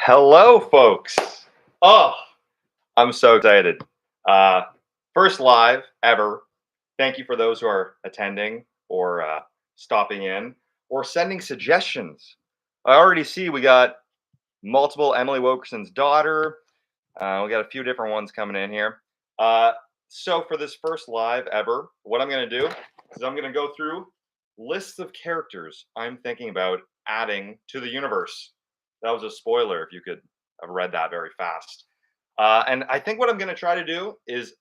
Hello, folks. Oh, I'm so excited. Uh, First live ever. Thank you for those who are attending or stopping in or sending suggestions. I already see we got multiple Emily Wilkerson's daughter. We got a few different ones coming in here. Uh, so for this first live ever, what I'm going to do is I'm going to go through lists of characters I'm thinking about adding to the universe. That was a spoiler if you could have read that very fast. And I think what I'm going to try to do is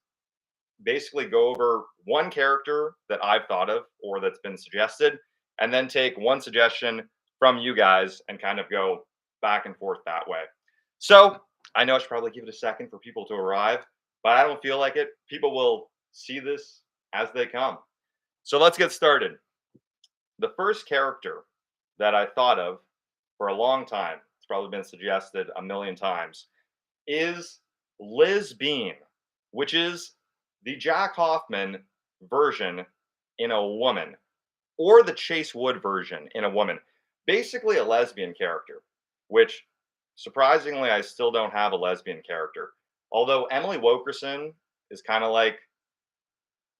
basically go over one character that I've thought of or that's been suggested, and then take one suggestion from you guys and kind of go back and forth that way. So I know I should probably give it a second for people to arrive, but I don't feel like it. People will see this as they come. So let's get started. The first character that I thought of for a long time, it's probably been suggested a million times, is Liz Bean, which is the Jack Hoffman version in a woman, or the Chase Wood version in a woman. Basically, a lesbian character, which surprisingly, I still don't have a lesbian character. Although Emily Wilkerson is kind of like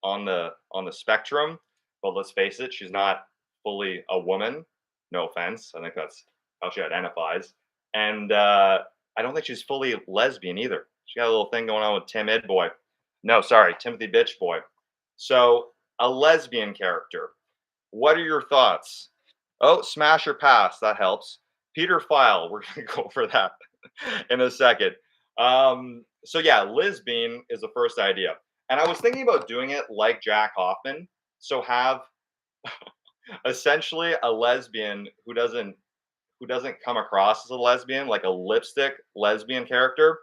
on the spectrum, but let's face it, she's not fully a woman. No offense, I think that's how she identifies, and I don't think she's fully lesbian either. She got a little thing going on with Tim Id Boy. No, sorry, Timothy Bitch Boy. So a lesbian character. What are your thoughts? Oh, smash or pass. That helps. Peter File. We're gonna go for that in a second. So yeah, Liz Bean is the first idea, and I was thinking about doing it like Jack Hoffman. So have essentially a lesbian who doesn't come across as a lesbian, like a lipstick lesbian character.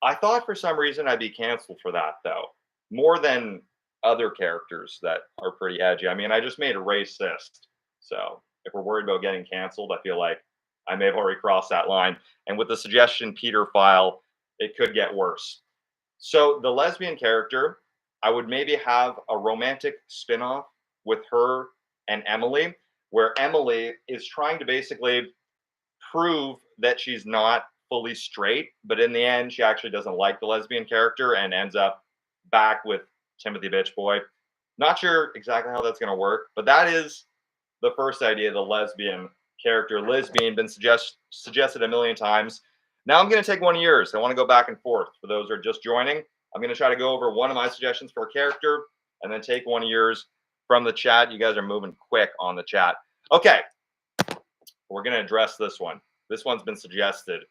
I thought for some reason I'd be canceled for that though, more than other characters that are pretty edgy. I mean, I just made a racist. So if we're worried about getting canceled, I feel like I may have already crossed that line. And with the suggestion Peter File, it could get worse. So the lesbian character, I would maybe have a romantic spin-off with her and Emily, where Emily is trying to basically prove that she's not fully straight, but in the end, she actually doesn't like the lesbian character and ends up back with Timothy Bitch Boy. Not sure exactly how that's going to work, but that is the first idea, the lesbian character. Liz Bean, been suggested a million times. Now I'm going to take one of yours. I want to go back and forth. For those who are just joining, I'm going to try to go over one of my suggestions for a character and then take one of yours from the chat. You guys are moving quick on the chat. Okay, we're going to address this one. This one's been suggested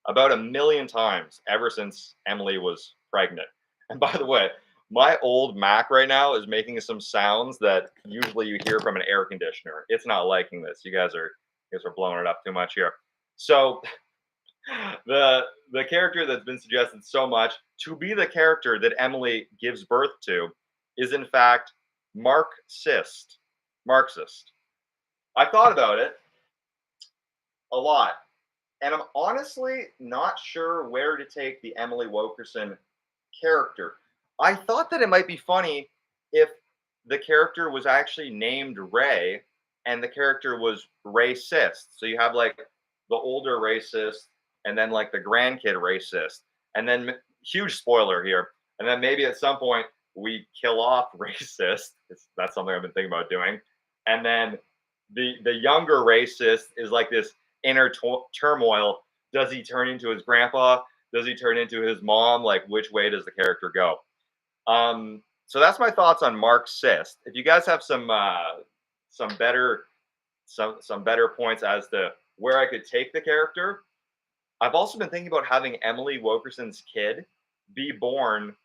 about a million times ever since Emily was pregnant. And by the way, my old Mac right now is making some sounds that usually you hear from an air conditioner. It's not liking this. You guys are blowing it up too much here. So the character that's been suggested so much to be the character that Emily gives birth to is in fact Marxist. I thought about it a lot, and I'm honestly not sure where to take the Emily Wilkerson character. I thought that it might be funny if the character was actually named Ray and the character was racist. So you have like the older racist and then like the grandkid racist. And then huge spoiler here. And then maybe at some point we kill off racist. That's something I've been thinking about doing. And then the younger racist is like this inner turmoil. Does he turn into his grandpa? Does he turn into his mom? Like, which way does the character go? So that's my thoughts on Marxist. If you guys have some better points as to where I could take the character, I've also been thinking about having Emily Wilkerson's kid be born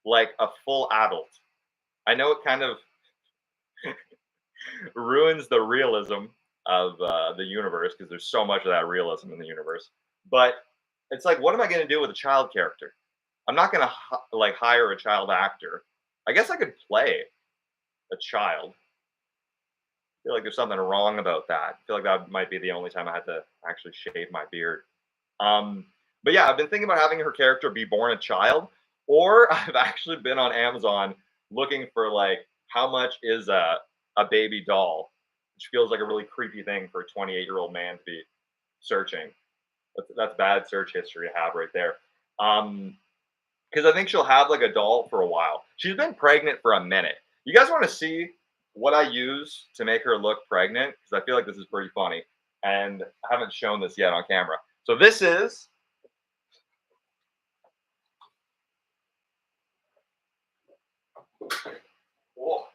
like a full adult. I know it kind of ruins the realism of the universe because there's so much of that realism in the universe, but it's like, what am I going to do with a child character? I'm not going to like hire a child actor. I guess I could play a child. I feel like there's something wrong about that. I feel like that might be the only time I had to actually shave my beard. But yeah, I've been thinking about having her character be born a child, or I've actually been on Amazon looking for like how much is a baby doll, which feels like a really creepy thing for a 28-year-old man to be searching. That's bad search history to have right there. Because I think she'll have like a doll for a while. She's been pregnant for a minute. You guys want to see what I use to make her look pregnant? Because I feel like this is pretty funny, and I haven't shown this yet on camera. So this is. Whoa.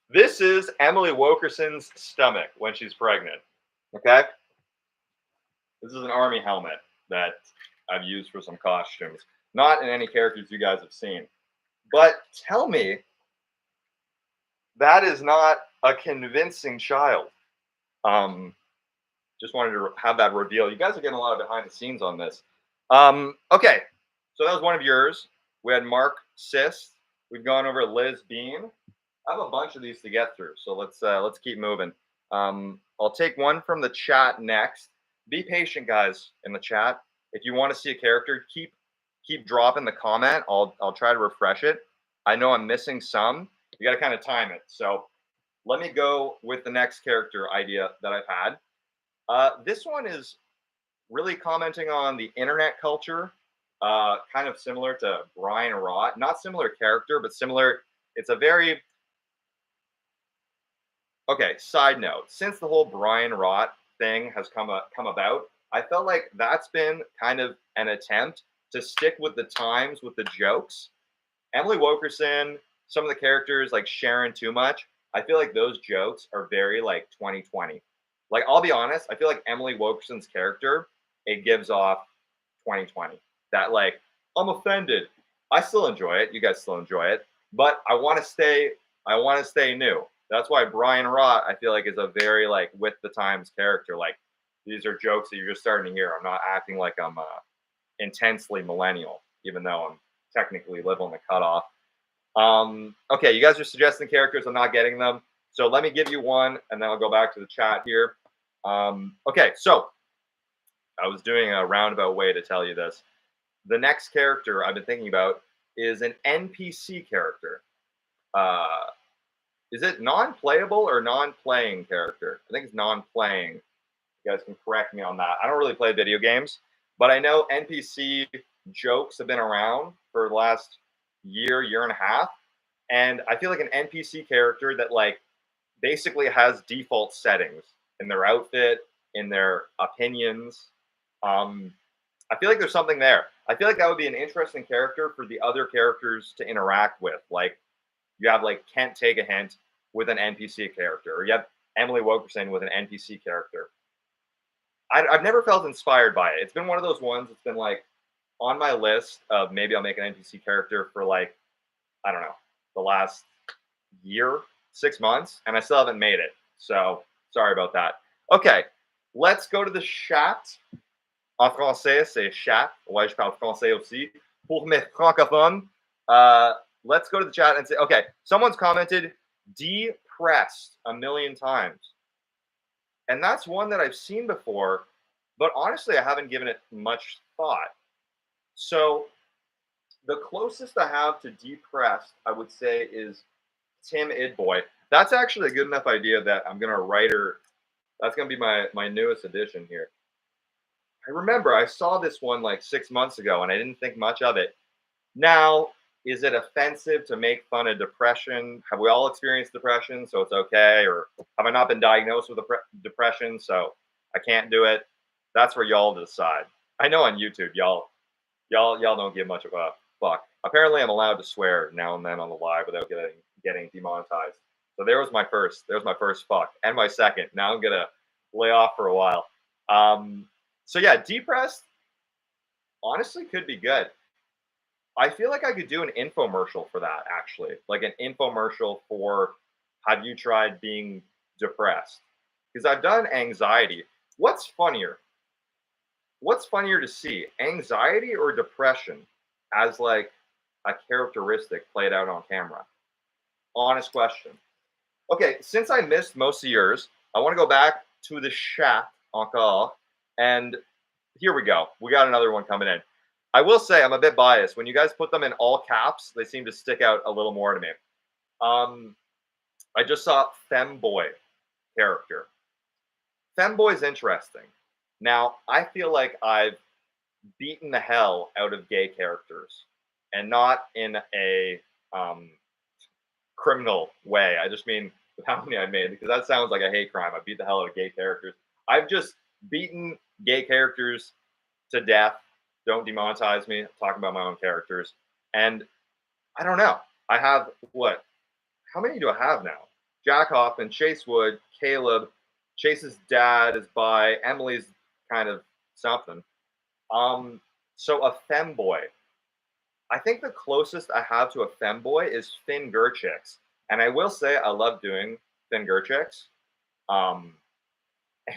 This is Emily Wilkerson's stomach when she's pregnant. Okay? This is an army helmet that I've used for some costumes. Not in any characters you guys have seen. But tell me that is not a convincing child. Um, just wanted to have that reveal. You guys are getting a lot of behind the scenes on this. Okay, so that was one of yours. We had Mark Sis. We've gone over Liz Bean. I have a bunch of these to get through, so let's keep moving. I'll take one from the chat next. Be patient, guys, in the chat. If you want to see a character, keep dropping the comment. I'll try to refresh it. I know I'm missing some. You got to kind of time it. So let me go with the next character idea that I've had. This one is really commenting on the internet culture, kind of similar to Brian Rott. Not similar character, but similar. It's a very okay. Side note: since the whole Brian Rott thing has come about, I felt like that's been kind of an attempt to stick with the times with the jokes. Emily Wilkerson, some of the characters like Sharon Too Much. I feel like those jokes are very like 2020. Like I'll be honest, I feel like Emily Wilkerson's character it gives off 2020. That like I'm offended. I still enjoy it. You guys still enjoy it, but I want to stay. I want to stay new. That's why Brian Rott I feel like is a very like with the times character. Like these are jokes that you're just starting to hear. I'm not acting like I'm intensely millennial, even though I'm technically live on the cutoff. Okay, you guys are suggesting characters. I'm not getting them. So let me give you one, and then I'll go back to the chat here. Okay, so I was doing a roundabout way to tell you this. The next character I've been thinking about is an NPC character. Is it non-playable or non-playing character? I think it's non-playing. You guys can correct me on that. I don't really play video games, but I know NPC jokes have been around for the last year and a half. And I feel like an NPC character that like basically has default settings in their outfit, in their opinions. I feel like there's something there. I feel like that would be an interesting character for the other characters to interact with. Like you have like Kent Take a Hint with an NPC character, or you have Emily Wilkerson with an NPC character. I've never felt inspired by it. It's been one of those ones that's been like on my list of maybe I'll make an NPC character for like, I don't know, the last year, 6 months, and I still haven't made it. So sorry about that. Okay, let's go to the chat. En français, c'est chat. Ouais, je parle français aussi. Pour mes francophones, let's go to the chat and say, okay, someone's commented depressed a million times. And that's one that I've seen before, but honestly, I haven't given it much thought. So the closest I have to depressed, I would say, is Tim Idboy. That's actually a good enough idea that I'm gonna write her. That's gonna be my newest addition here. I remember I saw this one like 6 months ago, and I didn't think much of it. Now, is it offensive to make fun of depression? Have we all experienced depression, so it's okay? Or have I not been diagnosed with depression, so I can't do it? That's for y'all to decide. I know on YouTube, y'all don't give much of a fuck. Apparently, I'm allowed to swear now and then on the live without getting demonetized. So there's my first fuck, and my second. Now I'm gonna lay off for a while. So yeah, depressed honestly could be good. I feel like I could do an infomercial for that, actually. Like an infomercial for have you tried being depressed? Because I've done anxiety. What's funnier? What's funnier to see, anxiety or depression as like a characteristic played out on camera? Honest question. Okay, since I missed most of yours, I want to go back to the chat encore. And here we go. We got another one coming in. I will say I'm a bit biased. When you guys put them in all caps, they seem to stick out a little more to me. I just saw Femboy character. Femboy's interesting. Now, I feel like I've beaten the hell out of gay characters, and not in a criminal way. I just mean the how many I made, because that sounds like a hate crime. I beat the hell out of gay characters. I've just beaten gay characters to death. Don't demonetize me. I'm talking about my own characters. And I don't know. I have what? How many do I have now? Jack Hoffman, Chase Wood, Caleb, Chase's dad is by, Emily's kind of something. Um, so a femboy. I think the closest I have to a femboy is Finn Gerchix. And I will say I love doing Finn Gerchix. Um,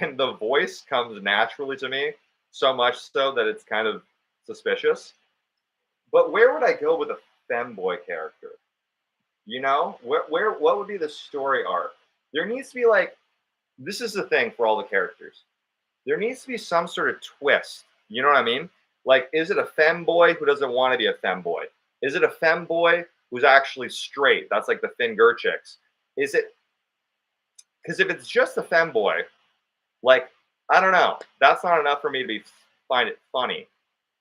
and the voice comes naturally to me, so much so that it's kind of suspicious. But where would I go with a femboy character? You know, where what would be the story arc? There needs to be like, this is the thing for all the characters. There needs to be some sort of twist. You know what I mean? Like, is it a femboy who doesn't want to be a femboy? Is it a femboy who's actually straight? That's like the Finn Gerchix. Is it, because if it's just a femboy, like, I don't know, that's not enough for me to find it funny.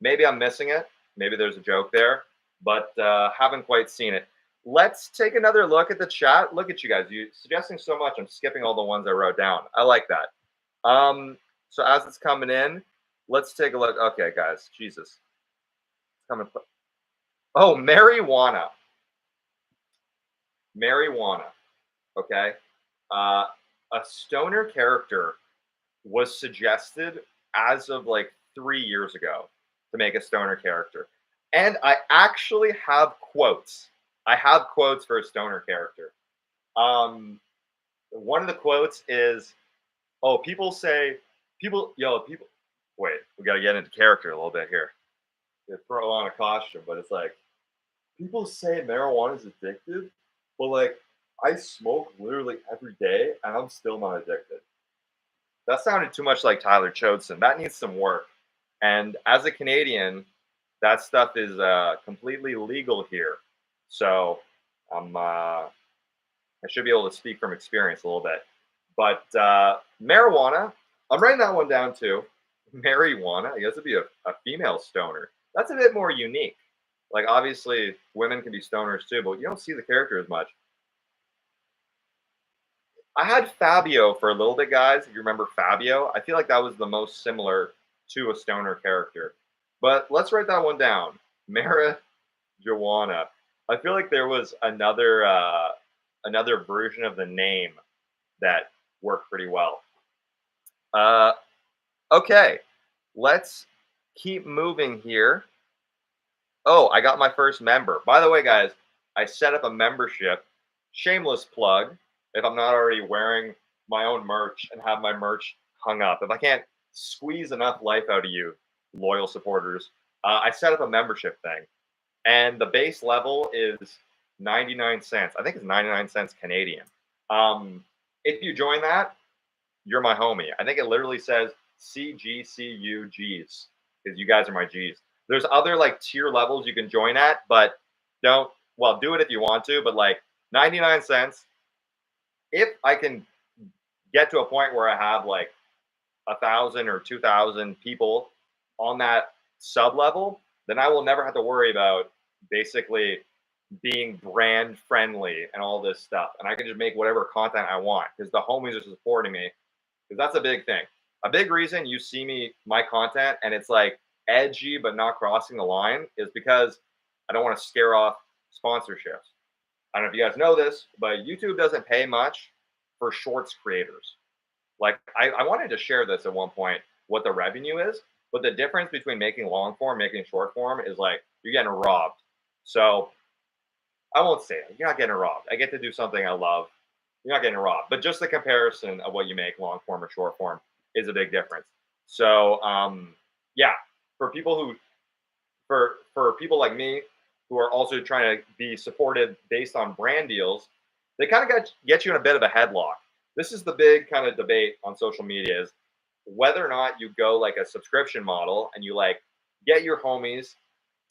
Maybe I'm missing it. Maybe there's a joke there, but haven't quite seen it. Let's take another look at the chat. Look at you guys. You suggesting so much. I'm skipping all the ones I wrote down. I like that. So as it's coming in, let's take a look. Okay, guys. Jesus. It's coming. Oh, marijuana. Marijuana. Okay. A stoner character was suggested as of like 3 years ago to make a stoner character. And I actually have quotes. I have quotes for a stoner character. One of the quotes is, "Oh, people say, people, yo, people." Wait, we got to get into character a little bit here. They throw on a costume, but it's like, people say marijuana is addictive, but like, I smoke literally every day, and I'm still not addicted. That sounded too much like Tyler Chosen. That needs some work. And as a Canadian, that stuff is completely legal here. So I should be able to speak from experience a little bit. But marijuana, I'm writing that one down too. Marijuana, I guess it'd be a female stoner. That's a bit more unique. Like, obviously, women can be stoners too, but you don't see the character as much. I had Fabio for a little bit, guys. If you remember Fabio, I feel like that was the most similar to a stoner character. But let's write that one down. Marijuana. I feel like there was another version of the name that worked pretty well. Okay, let's keep moving here. Oh, I got my first member. By the way, guys, I set up a membership. Shameless plug. If I'm not already wearing my own merch and have my merch hung up, if I can't squeeze enough life out of you, loyal supporters, I set up a membership thing. And the base level is 99 cents. I think it's 99 cents Canadian. If you join that, you're my homie. I think it literally says CGCUGs because you guys are my G's. There's other like tier levels you can join at, but do it if you want to, but like 99 cents. If I can get to a point where I have like 1,000 or 2,000 people on that sub level, then I will never have to worry about basically being brand friendly and all this stuff. And I can just make whatever content I want because the homies are supporting me. Because that's a big thing. A big reason you see my content, and it's like edgy but not crossing the line, is because I don't want to scare off sponsorships. I don't know if you guys know this, but YouTube doesn't pay much for shorts creators. Like, I wanted to share this at one point, what the revenue is, but the difference between making long form, making short form is like, you're getting robbed. So I won't say it. You're not getting robbed. I get to do something I love. You're not getting robbed. But just the comparison of what you make long form or short form is a big difference. So yeah, for people like me who are also trying to be supported based on brand deals, they kind of get you in a bit of a headlock. This is the big kind of debate on social media, is whether or not you go like a subscription model and you like get your homies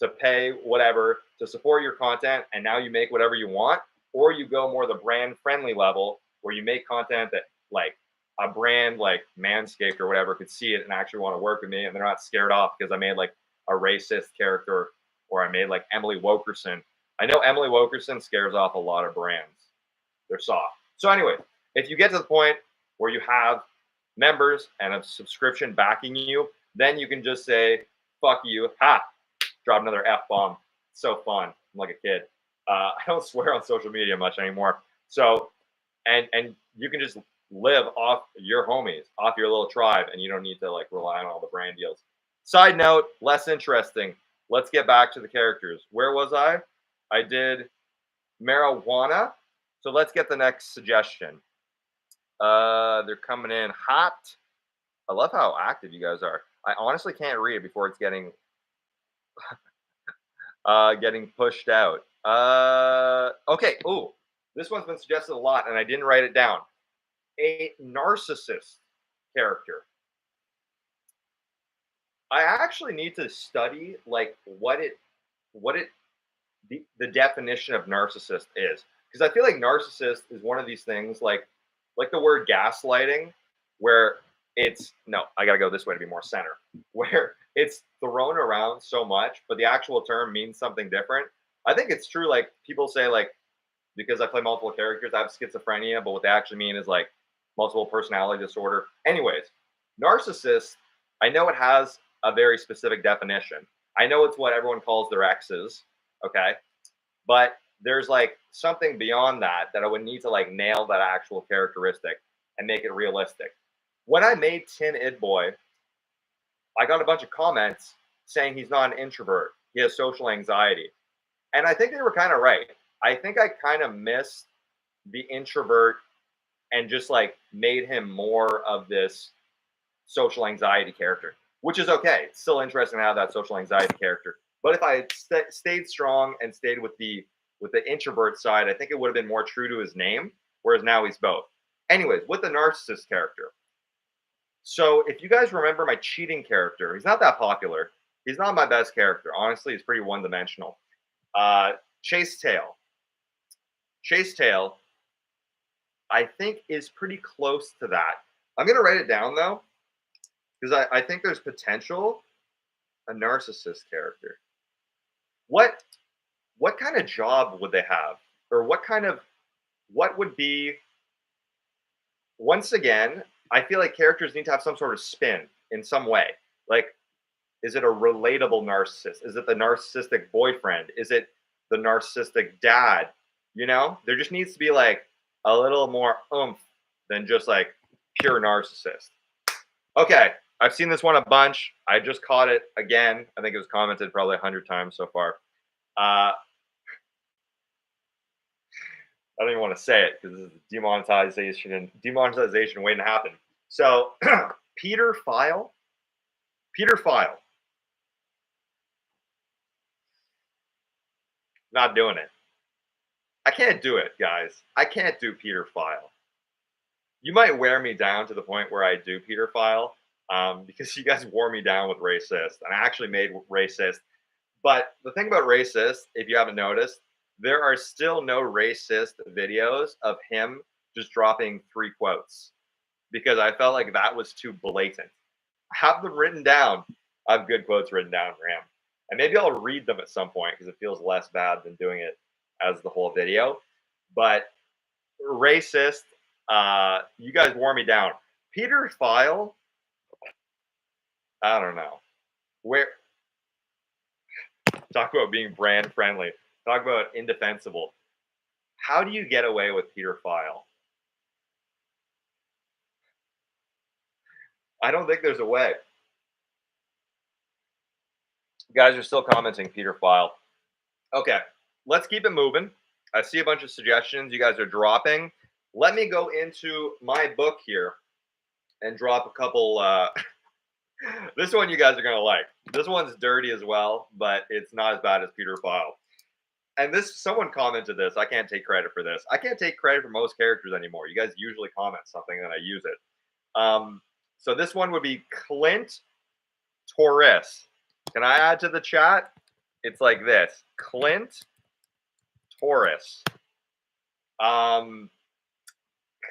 to pay whatever to support your content, and now you make whatever you want, or you go more the brand friendly level where you make content that like a brand like Manscaped or whatever could see it and actually want to work with me, and they're not scared off because I made like a racist character or I made like Emily Wilkerson. I know Emily Wilkerson scares off a lot of brands. They're soft. So anyway, if you get to the point where you have members and a subscription backing you, then you can just say, fuck you, ha, drop another F-bomb. So fun. I'm like a kid. I don't swear on social media much anymore. So, and you can just live off your homies, off your little tribe, and you don't need to like rely on all the brand deals. Side note, less interesting. Let's get back to the characters. Where was I? I did marijuana. So let's get the next suggestion. They're coming in hot. I love how active you guys are. I honestly can't read before it's getting getting pushed out. Okay. Ooh, this one's been suggested a lot, and I didn't write it down. A narcissist character. I actually need to study like what the definition of narcissist is, because I feel like narcissist is one of these things like the word gaslighting, where it's no, I gotta go this way to be more center, where it's thrown around so much, but the actual term means something different. I think it's true. Like people say, like because I play multiple characters, I have schizophrenia, but what they actually mean is like multiple personality disorder. Anyways, narcissist, I know it has a very specific definition. I know it's what everyone calls their exes, okay? But there's like something beyond that I would need to like nail that actual characteristic and make it realistic. When I made Tin Id Boy, I got a bunch of comments saying he's not an introvert. He has social anxiety. And I think they were kind of right. I think I kind of missed the introvert and just like made him more of this social anxiety character, which is okay. It's still interesting to have that social anxiety character. But if I had stayed strong and stayed with the introvert side, I think it would have been more true to his name, whereas now he's both. Anyways, with the narcissist character. So if you guys remember my cheating character, he's not that popular. He's not my best character. Honestly, he's pretty one-dimensional. Chase Tail. Chase Tail, I think, is pretty close to that. I'm going to write it down, though, because I think there's potential. A narcissist character. What kind of job would they have? Or what would be, once again, I feel like characters need to have some sort of spin in some way. Like, is it a relatable narcissist? Is it the narcissistic boyfriend? Is it the narcissistic dad? You know, there just needs to be like a little more oomph than just like pure narcissist. Okay, I've seen this one a bunch. I just caught it again. I think it was commented probably 100 times so far. I don't even want to say it because this is demonetization waiting to happen. So Peter File. Not doing it. I can't do it, guys. I can't do Peter File. You might wear me down to the point where I do Peter File, because you guys wore me down with racist, and I actually made racist. But the thing about racist, if you haven't noticed, there are still no racist videos of him just dropping 3 quotes, because I felt like that was too blatant. I have them written down. I have good quotes written down for him. And maybe I'll read them at some point because it feels less bad than doing it as the whole video. But racist, you guys wore me down. Peter File, I don't know. Where talk about being brand friendly. Talk about indefensible. How do you get away with Peter File? I don't think there's a way. You guys are still commenting Peter File. Okay, let's keep it moving. I see a bunch of suggestions you guys are dropping. Let me go into my book here and drop a couple. This one you guys are going to like. This one's dirty as well, but it's not as bad as Peter File. And someone commented this. I can't take credit for this. I can't take credit for most characters anymore. You guys usually comment something and I use it. So this one would be Clint Torres. Can I add to the chat? It's like this. Clint Torres.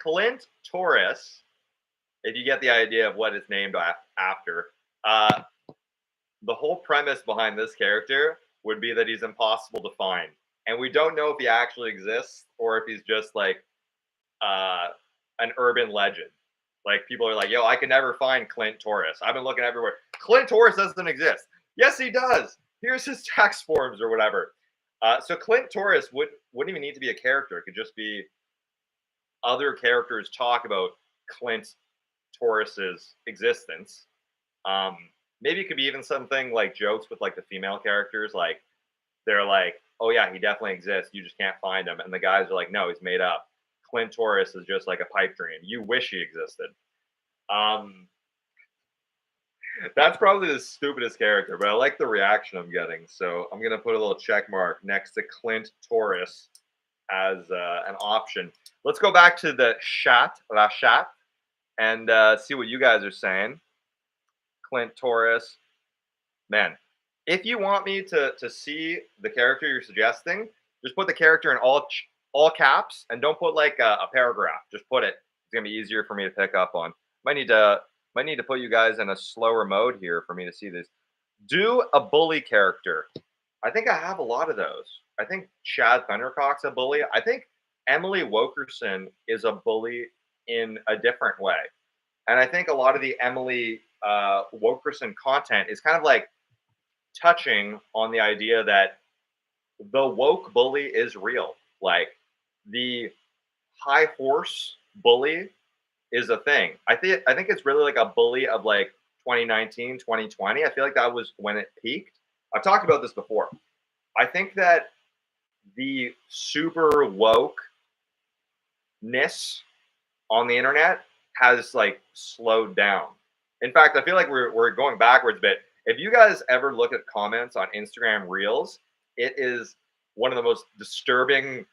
Clint Torres if you get the idea of what it's named after. The whole premise behind this character would be that he's impossible to find, and we don't know if he actually exists or if he's just like uh, an urban legend. Like people are like, "Yo, I can never find Clint Torres. I've been looking everywhere. Clint Torres doesn't exist." Yes, he does. Here's his tax forms or whatever. So Clint Torres wouldn't even need to be a character. It could just be other characters talk about Clint Torres's existence. Um, Maybe it could be even something like jokes with like the female characters, like they're like, "Oh yeah, he definitely exists. You just can't find him," and the guys are like, "No, he's made up. Clint Torres is just like a pipe dream. You wish he existed." Um, that's probably the stupidest character, but I like the reaction I'm getting, so I'm gonna put a little check mark next to Clint Torres as an option. Let's go back to the chat, and see what you guys are saying. Clint Torres, man. If you want me to see the character you're suggesting, just put the character in all caps and don't put like a paragraph. Just put it. It's gonna be easier for me to pick up on. Might need to put you guys in a slower mode here for me to see this. Do a bully character. I think I have a lot of those. I think Chad Thundercock's a bully. I think Emily Wilkerson is a bully in a different way. And I think a lot of the Emily Wilkerson content is kind of like touching on the idea that the woke bully is real. Like the high horse bully is a thing. I think it's really like a bully of like 2019, 2020. I feel like that was when it peaked. I've talked about this before. I think that the super wokeness on the internet has like slowed down. In fact, I feel like we're going backwards a bit. If you guys ever look at comments on Instagram Reels, it is one of the most disturbing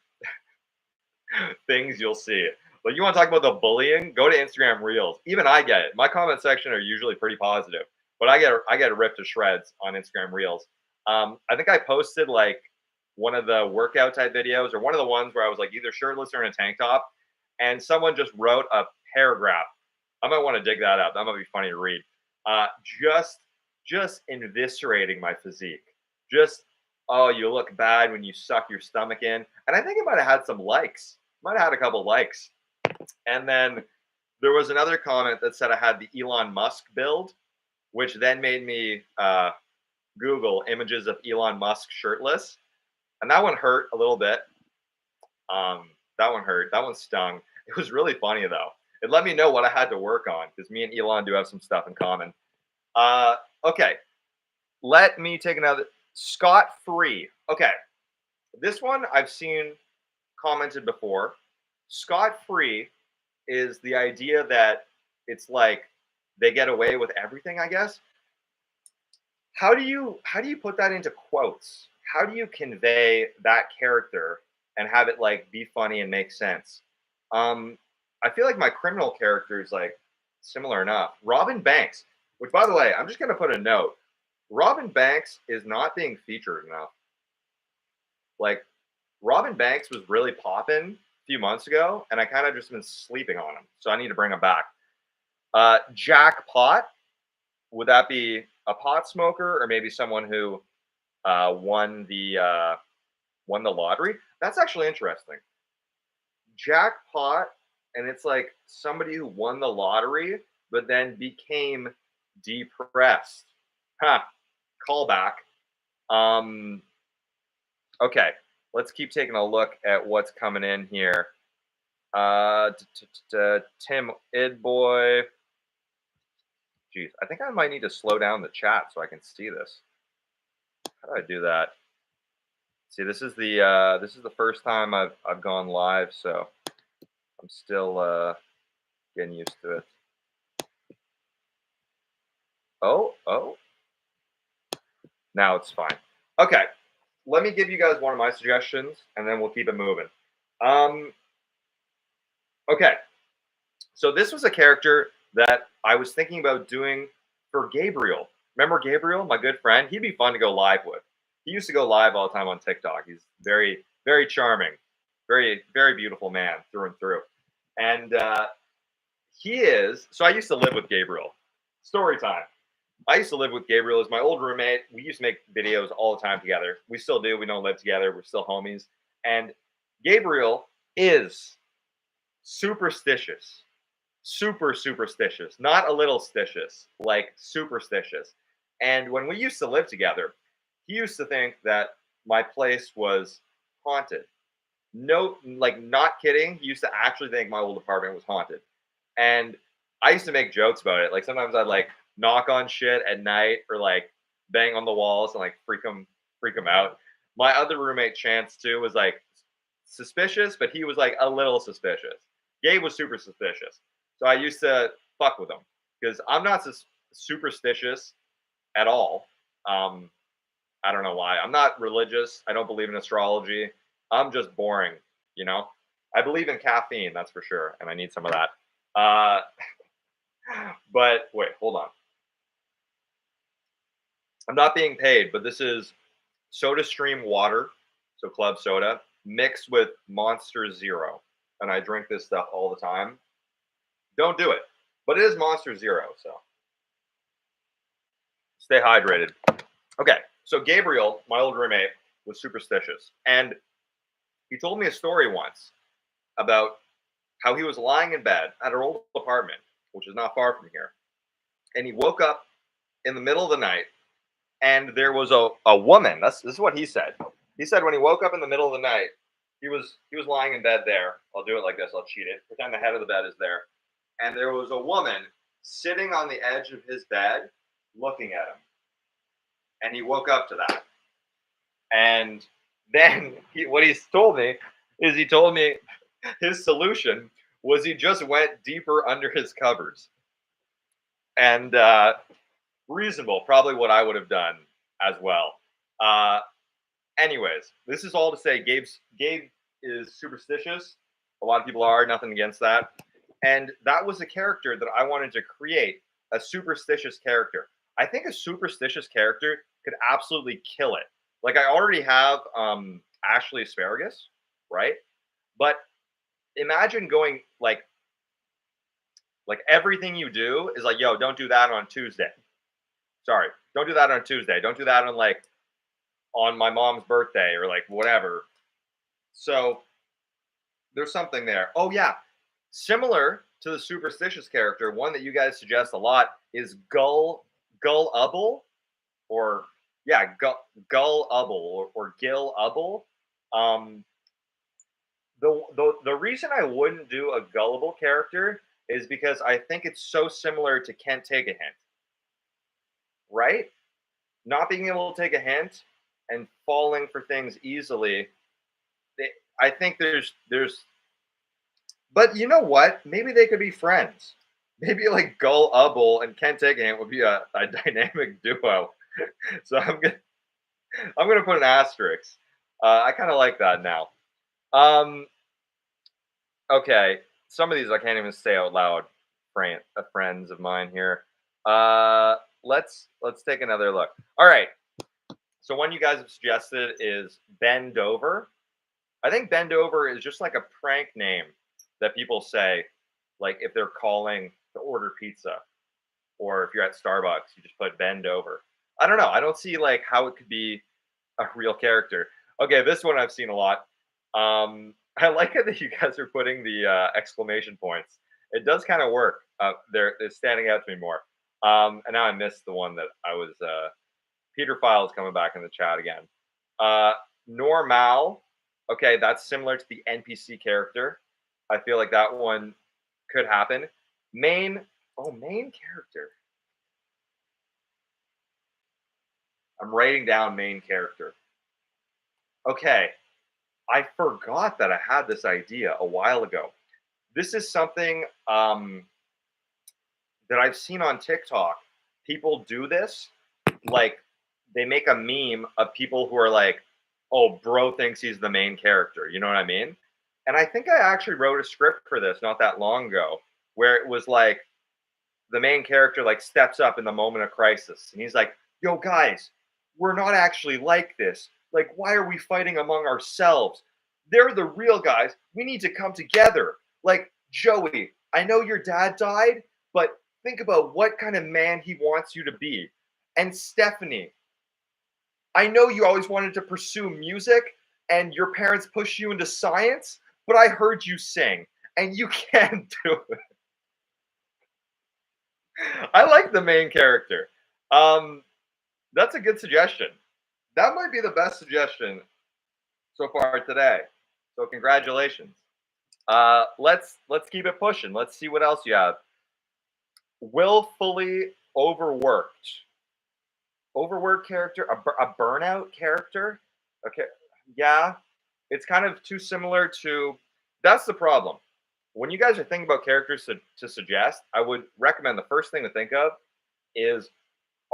things you'll see. Like you want to talk about the bullying? Go to Instagram Reels. Even I get it. My comment section are usually pretty positive, but I get ripped to shreds on Instagram Reels. I think I posted like one of the workout type videos or one of the ones where I was like either shirtless or in a tank top, and someone just wrote a paragraph. I might want to dig that up. That might be funny to read. Uh, just eviscerating my physique. Just, oh, you look bad when you suck your stomach in. And I think it might have had some likes. Might have had a couple likes. And then there was another comment that said I had the Elon Musk build, which then made me Google images of Elon Musk shirtless. And that one hurt a little bit. That one hurt. That one stung. It was really funny though. It let me know what I had to work on because me and Elon do have some stuff in common. Okay. Let me take another. Scott Free. Okay. This one I've seen commented before. Scott Free is the idea that it's like they get away with everything, I guess. How do you put that into quotes? How do you convey that character and have it like be funny and make sense? I feel like my criminal character is like similar enough. Robin Banks, which by the way, I'm just gonna put a note. Robin Banks is not being featured enough. Like Robin Banks was really popping a few months ago, and I kind of just been sleeping on him. So I need to bring him back. Jack Pot, would that be a pot smoker or maybe someone who won the lottery? That's actually interesting. Jackpot, and it's like somebody who won the lottery but then became depressed. Huh. Callback. Okay, let's keep taking a look at what's coming in here. Tim Idboy. Jeez, I think I might need to slow down the chat so I can see this. How do I do that? See, this is the first time I've gone live, so I'm still getting used to it. Oh. Now it's fine. Okay, let me give you guys one of my suggestions, and then we'll keep it moving. Okay, so this was a character that I was thinking about doing for Gabriel. Remember Gabriel, my good friend? He'd be fun to go live with. He used to go live all the time on TikTok. He's very, very charming, very, very beautiful man through and through. And So I used to live with Gabriel. Story time. I used to live with Gabriel as my old roommate. We used to make videos all the time together. We still do. We don't live together. We're still homies. And Gabriel is superstitious. Super superstitious. Not a little stitious, like superstitious. And when we used to live together, he used to think that my place was haunted. No, like not kidding. He used to actually think my old apartment was haunted. And I used to make jokes about it. Like sometimes I'd like knock on shit at night or like bang on the walls and like freak him out. My other roommate Chance too was like suspicious, but he was like a little suspicious. Gabe was super suspicious. So I used to fuck with him because I'm not superstitious at all. I don't know why. I'm not religious. I don't believe in astrology. I'm just boring, you know? I believe in caffeine, that's for sure, and I need some of that. But wait, hold on. I'm not being paid, but this is Soda Stream water, so club soda, mixed with Monster Zero. And I drink this stuff all the time. Don't do it. But it is Monster Zero, so stay hydrated. Okay, so Gabriel, my old roommate, was superstitious. And he told me a story once about how he was lying in bed at our old apartment, which is not far from here. And he woke up in the middle of the night and there was a woman. This is what he said. He said when he woke up in the middle of the night, he was lying in bed there. I'll do it like this. I'll cheat it. Pretend the head of the bed is there. And there was a woman sitting on the edge of his bed looking at him. And he woke up to that. And then what he's told me is he told me his solution was he just went deeper under his covers. And reasonable, probably what I would have done as well. Anyways, this is all to say Gabe is superstitious. A lot of people are, nothing against that. And that was a character that I wanted to create, a superstitious character. I think a superstitious character could absolutely kill it. Like I already have Ashley Asparagus, right? But imagine going like everything you do is like, yo, don't do that on Tuesday. Sorry, don't do that on Tuesday. Don't do that on my mom's birthday or like whatever. So there's something there. Oh yeah, similar to the superstitious character, one that you guys suggest a lot is Gull-ubble, or yeah, Gull-ubble or Gil-ubble. The reason I wouldn't do a gullible character is because I think it's so similar to Can't Take a Hint, right? Not being able to take a hint and falling for things easily. I think there's but you know what? Maybe they could be friends. Maybe like Gull-ubble and Can't Take a Hint would be a dynamic duo. So I'm gonna put an asterisk. I kind of like that now. Okay, some of these I can't even say out loud. Friends of mine here. Let's take another look. All right. So one you guys have suggested is Bend Over. I think Bend Over is just like a prank name that people say, like if they're calling to order pizza, or if you're at Starbucks, you just put Bend Over. I don't know. I don't see like how it could be a real character. Okay, this one I've seen a lot. I like it that you guys are putting the exclamation points. It does kind of work. It's standing out to me more. And now I missed the one that I was. Peter Files coming back in the chat again. Normal. Okay, that's similar to the NPC character. I feel like that one could happen. Main character. I'm writing down main character. Okay, I forgot that I had this idea a while ago. This is something that I've seen on TikTok. People do this, like they make a meme of people who are like, "Oh, bro thinks he's the main character." You know what I mean? And I think I actually wrote a script for this not that long ago, where it was like the main character like steps up in the moment of crisis, and he's like, "Yo, guys, we're not actually like this. Like, why are we fighting among ourselves? They're the real guys. We need to come together. Like, Joey, I know your dad died, but think about what kind of man he wants you to be. And Stephanie, I know you always wanted to pursue music and your parents pushed you into science, but I heard you sing and you can't do it. I like the main character. Um, that's a good suggestion. That might be the best suggestion so far today. So congratulations. Let's keep it pushing. Let's see what else you have. Willfully overworked. Overworked character, a burnout character. Okay, yeah, it's kind of too similar to. That's the problem. When you guys are thinking about characters to suggest, I would recommend the first thing to think of is,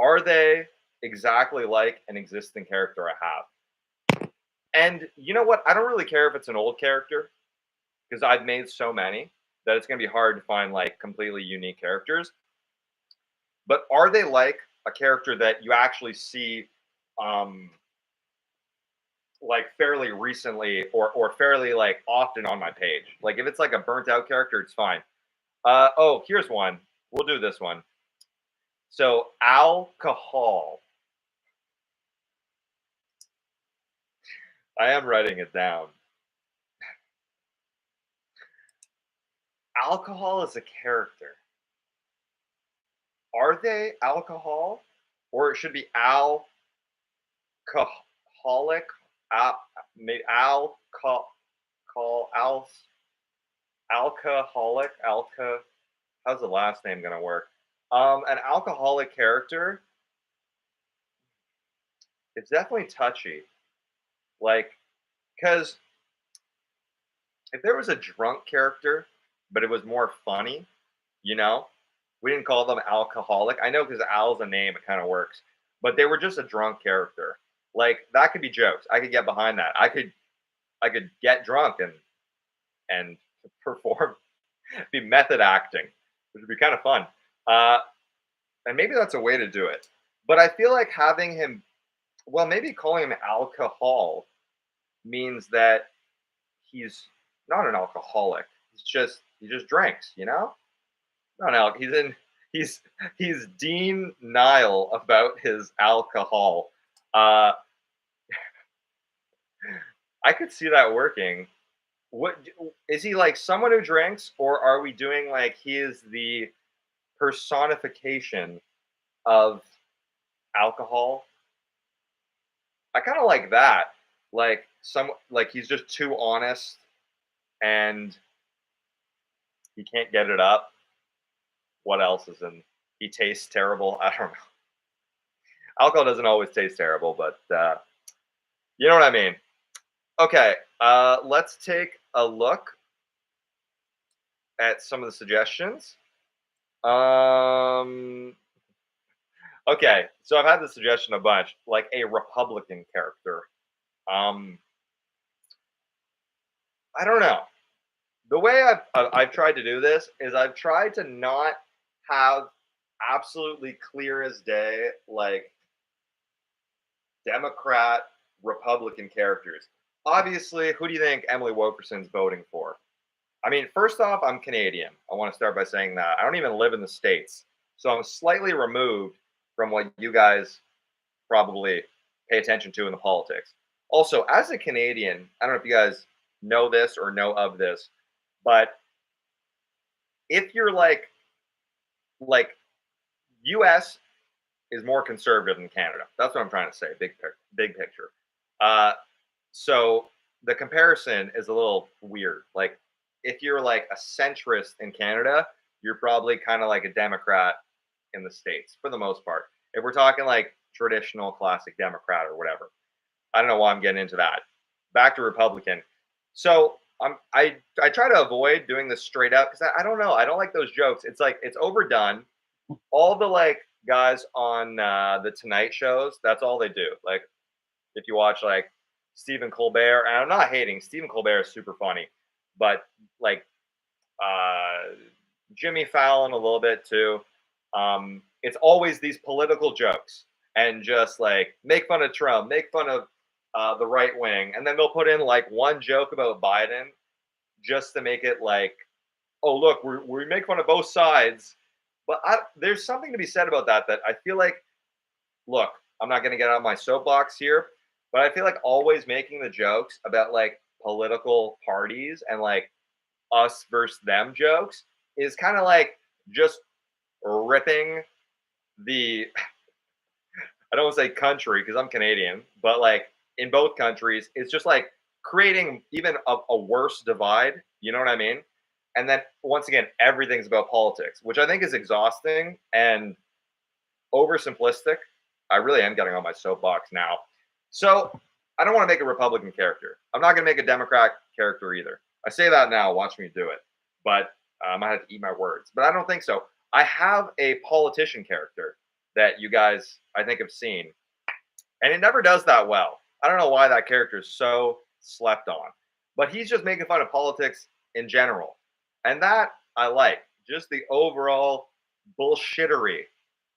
are they exactly like an existing character I have? And you know what? I don't really care if it's an old character because I've made so many that it's going to be hard to find like completely unique characters. But are they like a character that you actually see um, like fairly recently or fairly like often on my page? Like if it's like a burnt out character, it's fine. Oh, here's one. We'll do this one. So alcohol. I am writing it down. Alcohol is a character. Are they alcohol? Or it should be alcoholic? Al, alcohol, al, alcoholic? How's the last name gonna work? An alcoholic character, it's definitely touchy. Like, because if there was a drunk character, but it was more funny, you know, we didn't call them alcoholic. I know because Al's a name, it kind of works. But they were just a drunk character. Like that could be jokes. I could get behind that. I could get drunk and perform, be method acting, which would be kind of fun. Uh, and maybe that's a way to do it. But I feel like having him, well, maybe calling him alcohol means that he's not an alcoholic. He just drinks, you know? Not an he's he's Dean Nile about his alcohol. Uh, I could see that working. What is he like? Someone who drinks, or are we doing like he is the personification of alcohol? I kind of like that. Like he's just too honest and he can't get it up. What else is in? He tastes terrible. I don't know. Alcohol doesn't always taste terrible, but you know what I mean. Okay, let's take a look at some of the suggestions. Okay, so I've had the suggestion a bunch, like a Republican character. Um, I don't know. The way I've tried to do this is I've tried to not have absolutely clear as day like Democrat Republican characters. Obviously, who do you think Emily Wilkerson's voting for? I mean, first off, I'm Canadian. I want to start by saying that. I don't even live in the States. So I'm slightly removed from what you guys probably pay attention to in the politics. Also, as a Canadian, I don't know if you guys know this or know of this, but if you're like US is more conservative than Canada. That's what I'm trying to say. Big picture. Uh, so the comparison is a little weird. Like if you're like a centrist in Canada, you're probably kind of like a Democrat in the States for the most part. If we're talking like traditional classic Democrat or whatever, I don't know why I'm getting into that. Back to Republican. So I try to avoid doing this straight up because I don't know. I don't like those jokes. It's like it's overdone. All the like guys on the Tonight shows, that's all they do. Like if you watch like Stephen Colbert, and I'm not hating, Stephen Colbert is super funny, but like uh, Jimmy Fallon a little bit too. It's always these political jokes and just like make fun of Trump, make fun of the right wing, and then they'll put in like one joke about Biden just to make it like oh look, we make fun of both sides, but there's something to be said about that. That I feel like, look, I'm not going to get on my soapbox here, but I feel like always making the jokes about like political parties and like us versus them jokes is kind of like just ripping the I don't want to say country because I'm Canadian, but like in both countries, it's just like creating even a worse divide. You know what I mean? And then once again, everything's about politics, which I think is exhausting and oversimplistic. I really am getting on my soapbox now. So I don't want to make a Republican character. I'm not going to make a Democrat character either. I say that now. Watch me do it. But I might have to eat my words. But I don't think so. I have a politician character that you guys, I think, have seen. And it never does that well. I don't know why that character is so slept on. But he's just making fun of politics in general. And that I like. Just the overall bullshittery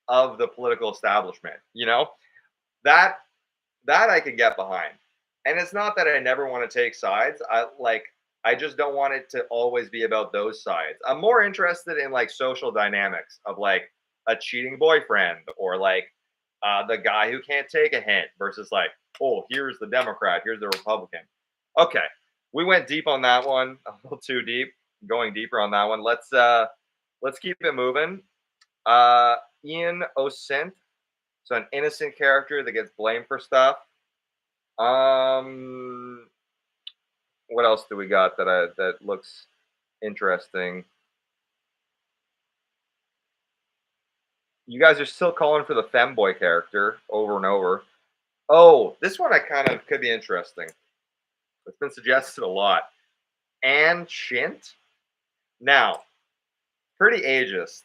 of the political establishment. You know, that I can get behind. And it's not that I never want to take sides. I just don't want it to always be about those sides. I'm more interested in like social dynamics of like a cheating boyfriend or like the guy who can't take a hint versus like, oh, here's the Democrat, here's the Republican. Okay, we went deep on that one, a little too deep. Going deeper on that one. Let's keep it moving. Ian Osint, so an innocent character that gets blamed for stuff. What else do we got that looks interesting? You guys are still calling for the femboy character over and over. Oh, this one I kind of could be interesting. It's been suggested a lot. Anne Shint. Now, pretty ageist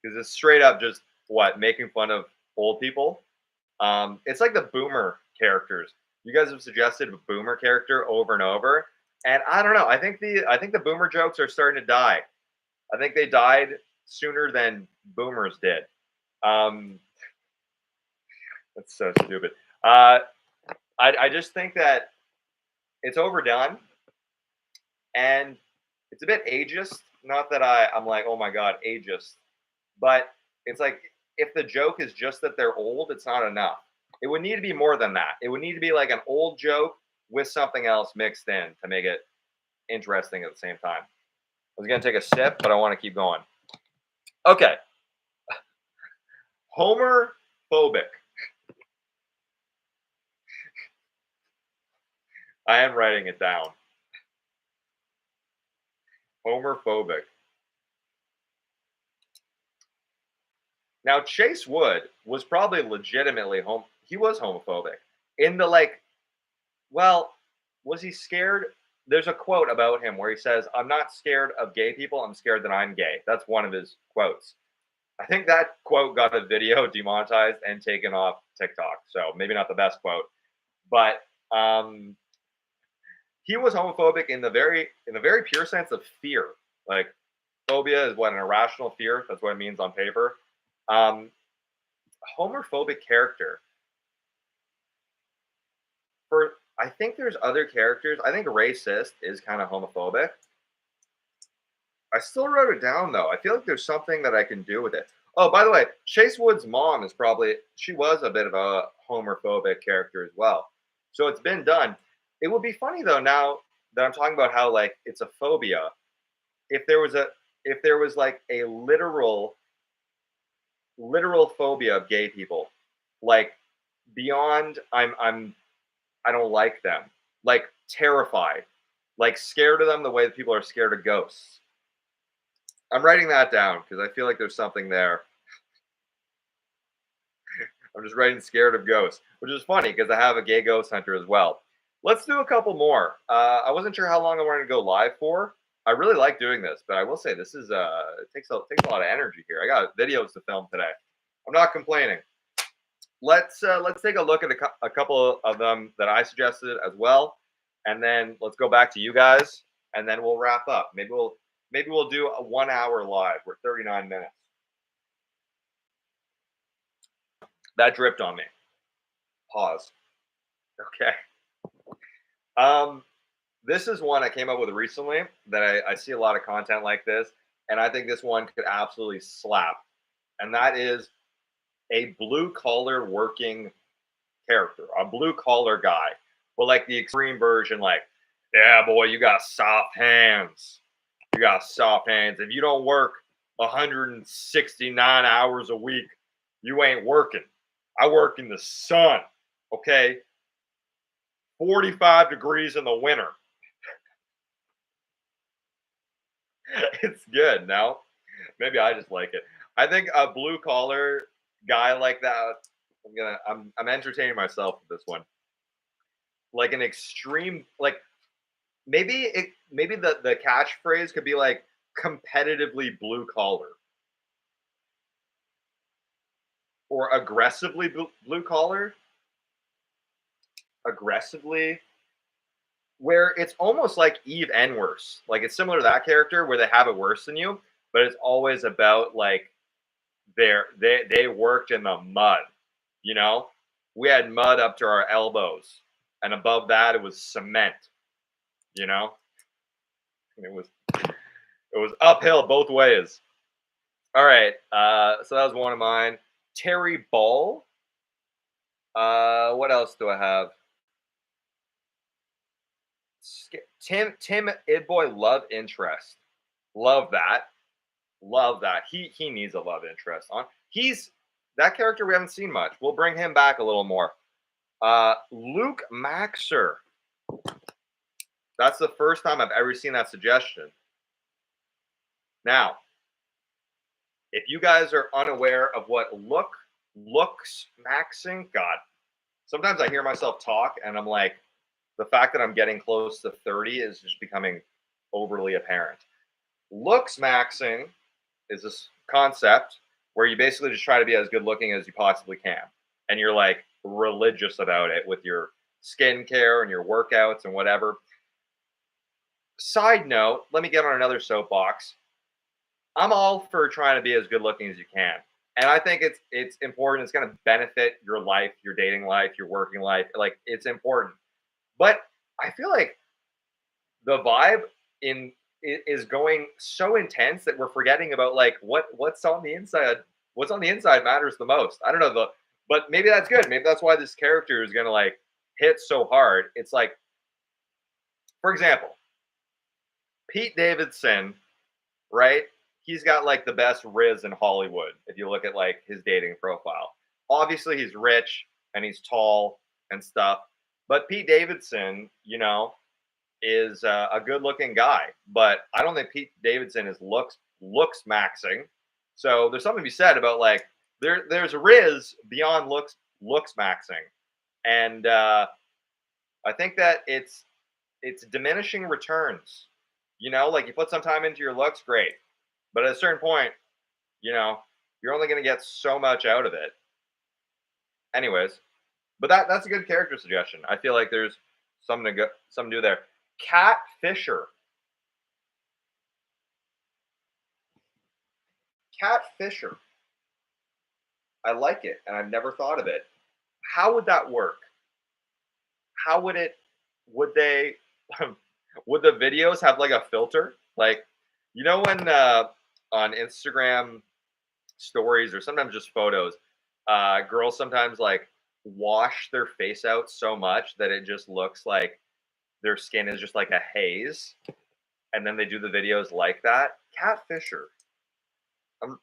because it's straight up just what making fun of old people. It's like the boomer characters. You guys have suggested a boomer character over and over, and I don't know. I think the boomer jokes are starting to die. I think they died sooner than boomers did. Um, that's so stupid. I just think that it's overdone and it's a bit ageist. Not that I'm like, oh my god, ageist, but it's like if the joke is just that they're old, it's not enough. It would need to be more than that. It would need to be like an old joke with something else mixed in to make it interesting at the same time. I was gonna take a sip, but I want to keep going. Okay, Homer phobic. I am writing it down. Homophobic. Now Chase Wood was probably legitimately he was homophobic. In the like, well, was he scared? There's a quote about him where he says, "I'm not scared of gay people, I'm scared that I'm gay." That's one of his quotes. I think that quote got a video demonetized and taken off TikTok. So maybe not the best quote, but he was homophobic in the very pure sense of fear. Like phobia is what, an irrational fear. That's what it means on paper. Um, Homophobic character. For I think there's other characters. I think racist is kind of homophobic. I still wrote it down though. I feel like there's something that I can do with it. Oh, by the way, Chase Wood's mom is she was a bit of a homophobic character as well. So it's been done. It would be funny though now that I'm talking about how like it's a phobia. If there was like a literal phobia of gay people, like beyond I don't like them, like terrified, like scared of them the way that people are scared of ghosts. I'm writing that down because I feel like there's something there. I'm just writing scared of ghosts, which is funny because I have a gay ghost hunter as well. Let's do a couple more. I wasn't sure how long I wanted to go live for. I really like doing this, but I will say this is it takes a lot of energy here. I got videos to film today. I'm not complaining. Let's take a look at a couple of them that I suggested as well, and then let's go back to you guys, and then we'll wrap up. Maybe we'll do a 1 hour live. We're 39 minutes. That dripped on me. Pause. Okay. This is one I came up with recently that I see a lot of content like this, and I think this one could absolutely slap. And that is a blue collar working character, a blue collar guy, but like the extreme version, like, yeah, boy, you got soft hands. You got soft hands. If you don't work 169 hours a week, you ain't working. I work in the sun, okay? 45 degrees in the winter. It's good, no? Maybe I just like it. I think a blue collar guy like that, I'm entertaining myself with this one. Like an extreme, like maybe the catchphrase could be like competitively blue collar or aggressively blue collar, aggressively, where it's almost like Eve and worse. Like it's similar to that character where they have it worse than you, but it's always about like they worked in the mud, you know? We had mud up to our elbows, and above that it was cement, you know? It was uphill both ways. All right, so that was one of mine. Terry Ball. What else do I have? Tim Idboy love interest. Love that. Love that. He needs a love interest on. He's that character we haven't seen much. We'll bring him back a little more. Luke Maxer. That's the first time I've ever seen that suggestion. Now, if you guys are unaware of what looks maxing, God, sometimes I hear myself talk and I'm like, the fact that I'm getting close to 30 is just becoming overly apparent. Looks maxing is this concept where you basically just try to be as good looking as you possibly can. And you're like religious about it with your skincare and your workouts and whatever. Side note, let me get on another soapbox. I'm all for trying to be as good looking as you can. And I think it's important. It's going to benefit your life, your dating life, your working life. Like it's important. But I feel like the vibe in is going so intense that we're forgetting about like what's on the inside. What's on the inside matters the most. I don't know but maybe that's good. Maybe that's why this character is going to like hit so hard. It's like, for example, Pete Davidson, right? He's got like the best riz in Hollywood if you look at like his dating profile. Obviously, he's rich and he's tall and stuff. But Pete Davidson, you know, is a good-looking guy. But I don't think Pete Davidson is looks maxing. So there's something to be said about like there's riz beyond looks maxing, and I think that it's diminishing returns. You know, like you put some time into your looks, great. But at a certain point, you know, you're only going to get so much out of it. Anyways, but that's a good character suggestion. I feel like there's something to do there. Cat Fisher. Cat Fisher. I like it, and I've never thought of it. How would that work? How would it? Would they? Would the videos have like a filter? Like, you know, when on Instagram stories or sometimes just photos, girls sometimes like wash their face out so much that it just looks like their skin is just like a haze, and then they do the videos like that. Cat Fisher. I'm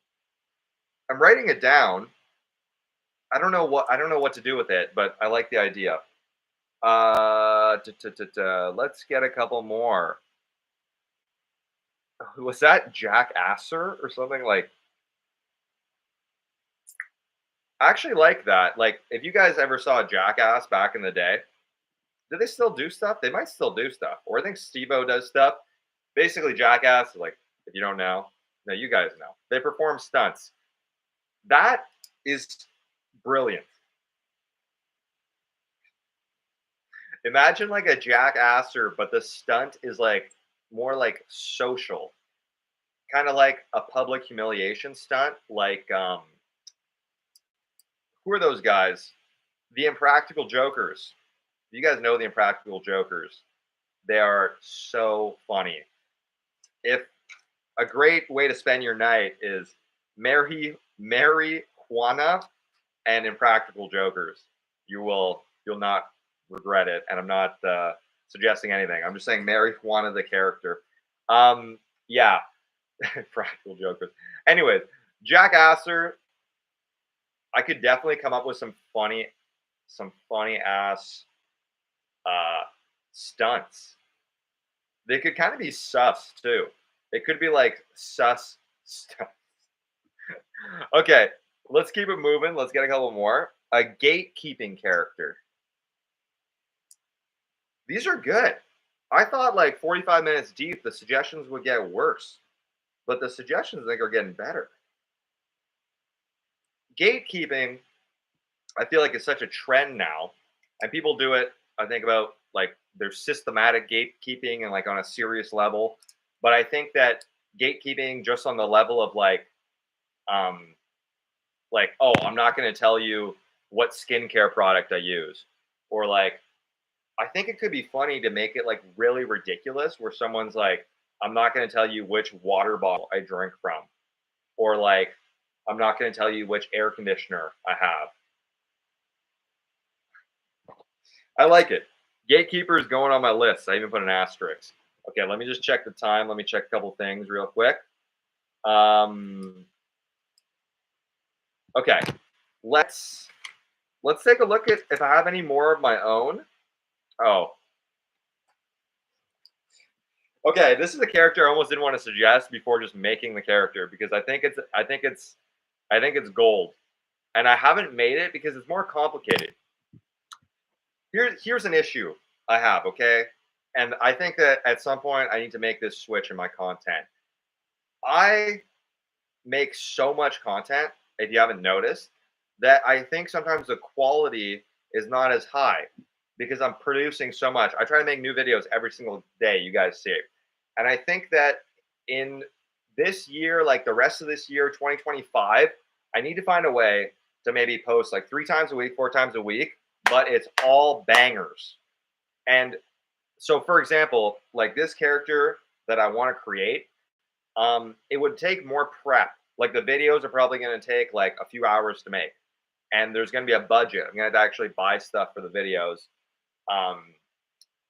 writing it down. I don't know what to do with it, but I like the idea. Let's get a couple more. Was that Jackasser or something like? I actually like that. Like, if you guys ever saw Jackass back in the day, do they still do stuff? They might still do stuff. Or I think Steve-O does stuff. Basically, Jackass is like, if you don't know, no, you guys know. They perform stunts. That is brilliant. Imagine like a Jackasser, but the stunt is like more like social. Kind of like a public humiliation stunt. Like, who are those guys? The Impractical Jokers. You guys know the Impractical Jokers. They are so funny. If a great way to spend your night is Marijuana and Impractical Jokers, you'll not regret it. And I'm not suggesting anything. I'm just saying Marijuana the character. Yeah, Practical Jokers. Anyways, Jack Astor, I could definitely come up with some funny ass stunts. They could kind of be sus too. It could be like sus stuff. Okay, let's keep it moving. Let's get a couple more. A gatekeeping character. These are good. I thought like 45 minutes deep, the suggestions would get worse, but the suggestions I think are getting better. Gatekeeping, I feel like is such a trend now, and people do it. I think about like there's systematic gatekeeping and like on a serious level, but I think that gatekeeping just on the level of um, oh, I'm not going to tell you what skincare product I use, or like I think it could be funny to make it like really ridiculous, where someone's like, I'm not going to tell you which water bottle I drink from, or like I'm not going to tell you which air conditioner I have. I like it. Gatekeeper is going on my list. I even put an asterisk. Okay, let me just check the time. Let me check a couple things real quick. Okay, let's take a look at if I have any more of my own. Oh, okay. This is a character I almost didn't want to suggest before just making the character, because I think it's gold, and I haven't made it because it's more complicated. Here's an issue I have, okay? And I think that at some point I need to make this switch in my content. I make so much content, if you haven't noticed, that I think sometimes the quality is not as high because I'm producing so much. I try to make new videos every single day, you guys see. And I think that in this year, like the rest of this year, 2025, I need to find a way to maybe post like 3 times a week, 4 times a week, but it's all bangers. And so, for example, like this character that I want to create, it would take more prep. Like the videos are probably going to take like a few hours to make, and there's going to be a budget. I'm going to actually buy stuff for the videos,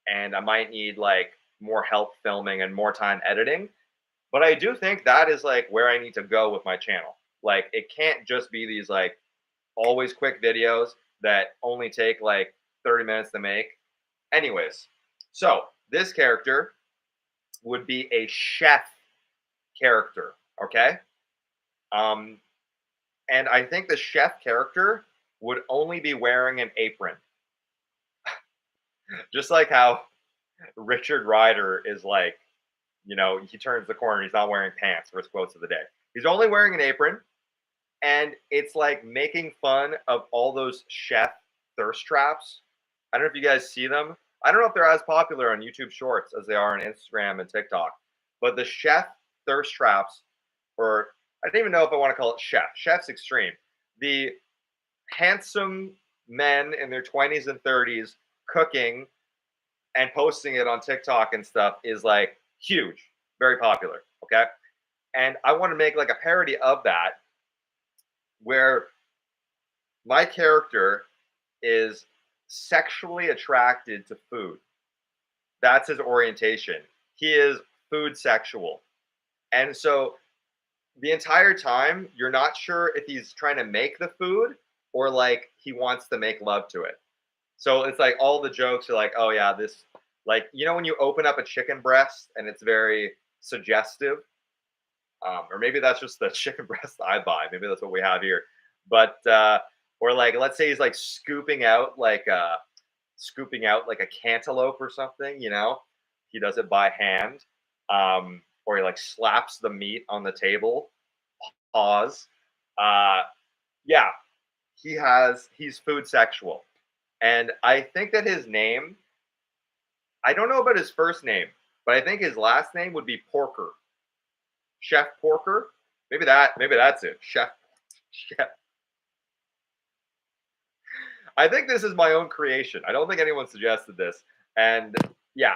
and I might need like more help filming and more time editing. But I do think that is like where I need to go with my channel. Like it can't just be these like always quick videos that only take like 30 minutes to make. Anyways, so this character would be a chef character, okay? And I think the chef character would only be wearing an apron. Just like how Richard Ryder is like, he turns the corner, he's not wearing pants for his quotes of the day. He's only wearing an apron, and it's like making fun of all those chef thirst traps. I don't know if you guys see them. I don't know if they're as popular on YouTube Shorts as they are on Instagram and TikTok, but the chef thirst traps, or I don't even know if I want to call it chef. Chef's extreme. The handsome men in their 20s and 30s cooking and posting it on TikTok and stuff is like huge, very popular. Okay. And I want to make like a parody of that where my character is sexually attracted to food. That's his orientation. He is food sexual. And so the entire time, you're not sure if he's trying to make the food or like he wants to make love to it. So it's like all the jokes are like, oh yeah, this, like, when you open up a chicken breast and it's very suggestive, or maybe that's just the chicken breast I buy. Maybe that's what we have here. But or like, let's say he's like scooping out like a cantaloupe or something. He does it by hand, or he like slaps the meat on the table. Pause. Yeah, he's food sexual, and I think that his name. I don't know about his first name, but I think his last name would be Porker. Chef Porker. Maybe that's it. Chef. I think this is my own creation. I don't think anyone suggested this. And yeah.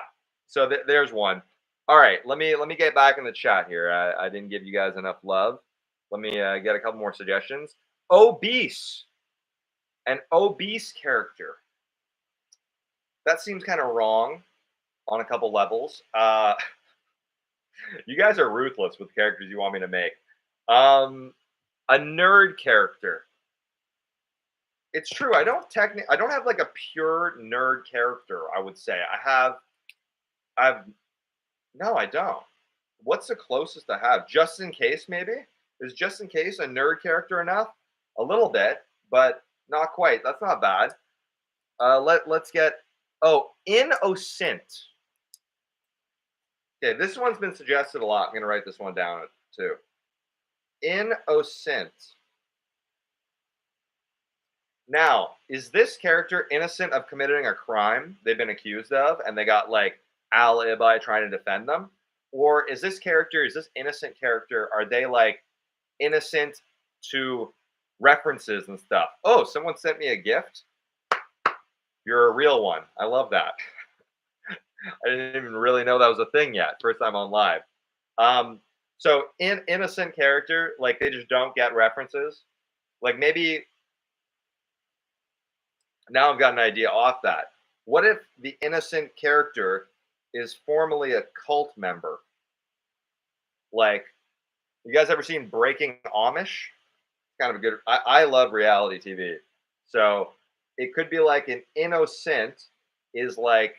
So there's one. All right, let me get back in the chat here. I didn't give you guys enough love. Let me get a couple more suggestions. Obese, an obese character. That seems kind of wrong on a couple levels. You guys are ruthless with the characters you want me to make. Um, a nerd character. It's true. I don't have like a pure nerd character. I would say I've no, I don't. What's the closest I have? Just in case, maybe? Is just in case a nerd character enough? A little bit, but not quite. That's not bad. Let's get innocent. Okay, this one's been suggested a lot. I'm gonna write this one down too. Innocent. Now, is this character innocent of committing a crime they've been accused of, and they got like alibi trying to defend them? Or is this innocent character, are they like innocent to references and stuff? Oh, someone sent me a gift. You're a real one. I love that. I didn't even really know that was a thing yet. First time on live. So innocent character, like they just don't get references. Like maybe now I've got an idea off that. What if the innocent character is formerly a cult member? Like, you guys ever seen Breaking Amish? Kind of a good. I love reality TV, so it could be like an innocent is like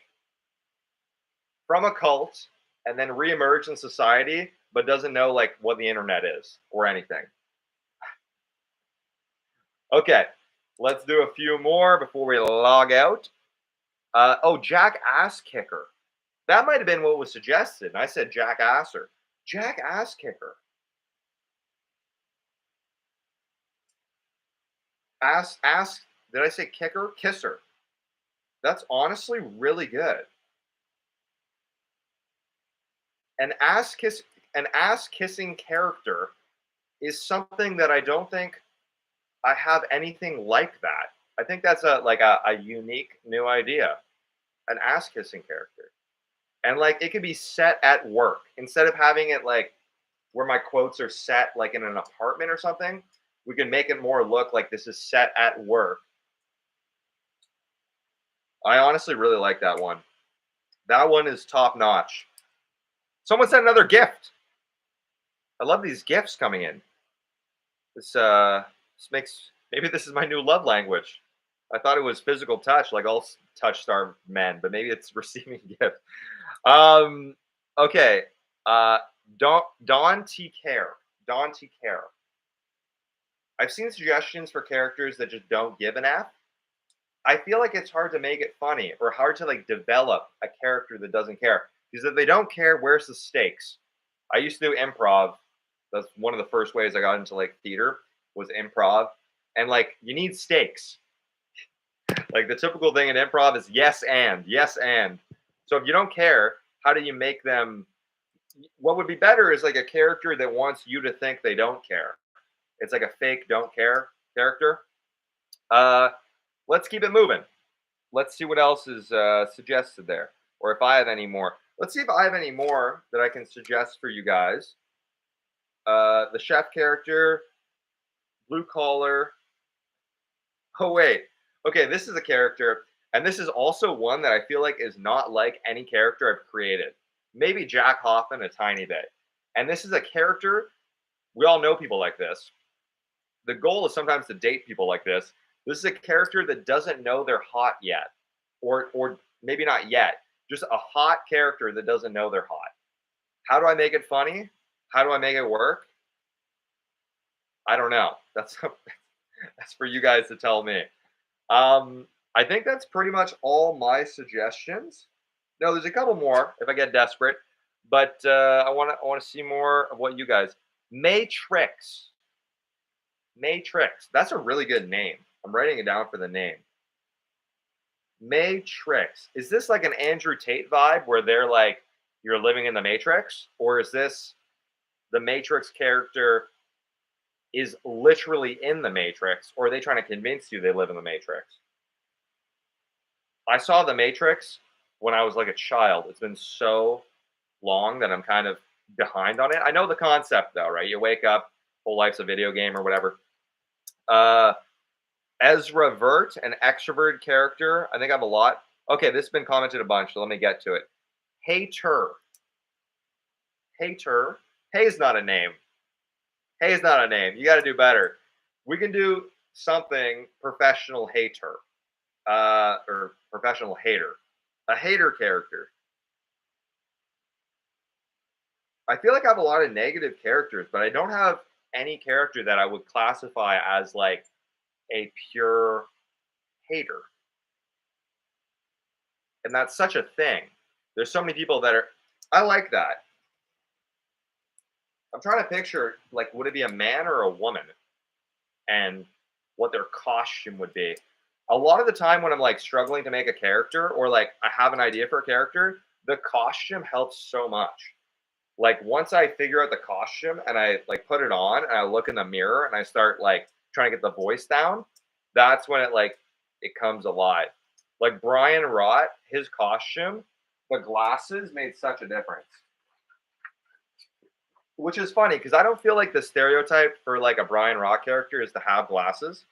from a cult and then reemerge in society, but doesn't know like what the internet is or anything. Okay, let's do a few more before we log out. Jack Ass Kicker. That might have been what was suggested. And I said Jack Asser. Jack Ass Kicker. Ass. Did I say kicker? Kisser. That's honestly really good. An ass kissing character is something that I don't think I have anything like that. I think that's a unique new idea. An ass kissing character. And like it could be set at work instead of having it like where my quotes are set like in an apartment or something. We can make it more look like this is set at work. I honestly really like that one. That one is top notch. Someone sent another gift. I love these gifts coming in. This makes, maybe this is my new love language. I thought it was physical touch, like all touch star men, but maybe it's receiving gifts. Okay. Don T. Care. Don T. Care. I've seen suggestions for characters that just don't give an F. I feel like it's hard to make it funny or hard to like develop a character that doesn't care. Because if they don't care, where's the stakes? I used to do improv. That's one of the first ways I got into like theater was improv. And like you need stakes. Like the typical thing in improv is yes and, yes and. So if you don't care, how do you make them? What would be better is like a character that wants you to think they don't care. It's like a fake don't care character. Let's keep it moving. Let's see what else is suggested there, or if I have any more. Let's see if I have any more that I can suggest for you guys. The chef character, blue collar. Oh wait, okay, this is a character, and this is also one that I feel like is not like any character I've created. Maybe Jack Hoffman a tiny bit. And this is a character, we all know people like this. The goal is sometimes to date people like this. This is a character that doesn't know they're hot yet. Or maybe not yet. Just a hot character that doesn't know they're hot. How do I make it funny? How do I make it work? I don't know. That's for you guys to tell me. I think that's pretty much all my suggestions. No, there's a couple more if I get desperate, but I want to see more of what you guys. Matrix. Matrix. That's a really good name. I'm writing it down for the name. Matrix. Is this like an Andrew Tate vibe where they're like you're living in the Matrix, or is this the Matrix character is literally in the Matrix, or are they trying to convince you they live in the Matrix? I saw the Matrix. when I was like a child. It's been so long that I'm kind of behind on it. I know the concept though, right? You wake up, whole life's a video game or whatever. Uh, Ezra Vert, an extroverted character. I think I have a lot. Okay, this has been commented a bunch, so let me get to it. Hater. Hater. Hey is not a name. Hey is not a name. You got to do better. We can do something professional hater, or professional hater. A hater character. I feel like I have a lot of negative characters, but I don't have any character that I would classify as like a pure hater. And that's such a thing. There's so many people that are. I like that. I'm trying to picture like, would it be a man or a woman, and what their costume would be. A lot of the time when I'm like struggling to make a character or like I have an idea for a character, the costume helps so much. Like once I figure out the costume and I like put it on and I look in the mirror and I start like trying to get the voice down, that's when it comes alive. Like Brian Rott, his costume, the glasses made such a difference. Which is funny because I don't feel like the stereotype for like a Brian Rott character is to have glasses.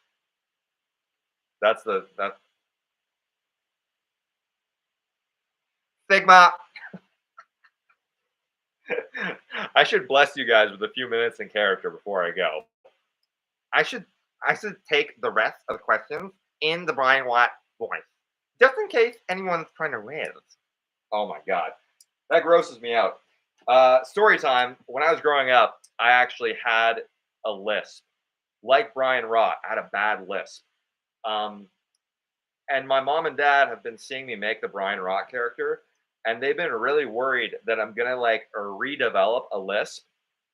That Sigma. I should bless you guys with a few minutes in character before I go. I should I should take the rest of the questions in the Brian Watt voice, just in case anyone's trying to raise. Oh my god, that grosses me out. Story time. When I was growing up, I actually had a lisp. Like Brian Rott, I had a bad lisp. Um, and my mom and dad have been seeing me make the Brian Rott character, and they've been really worried that I'm gonna like redevelop a lisp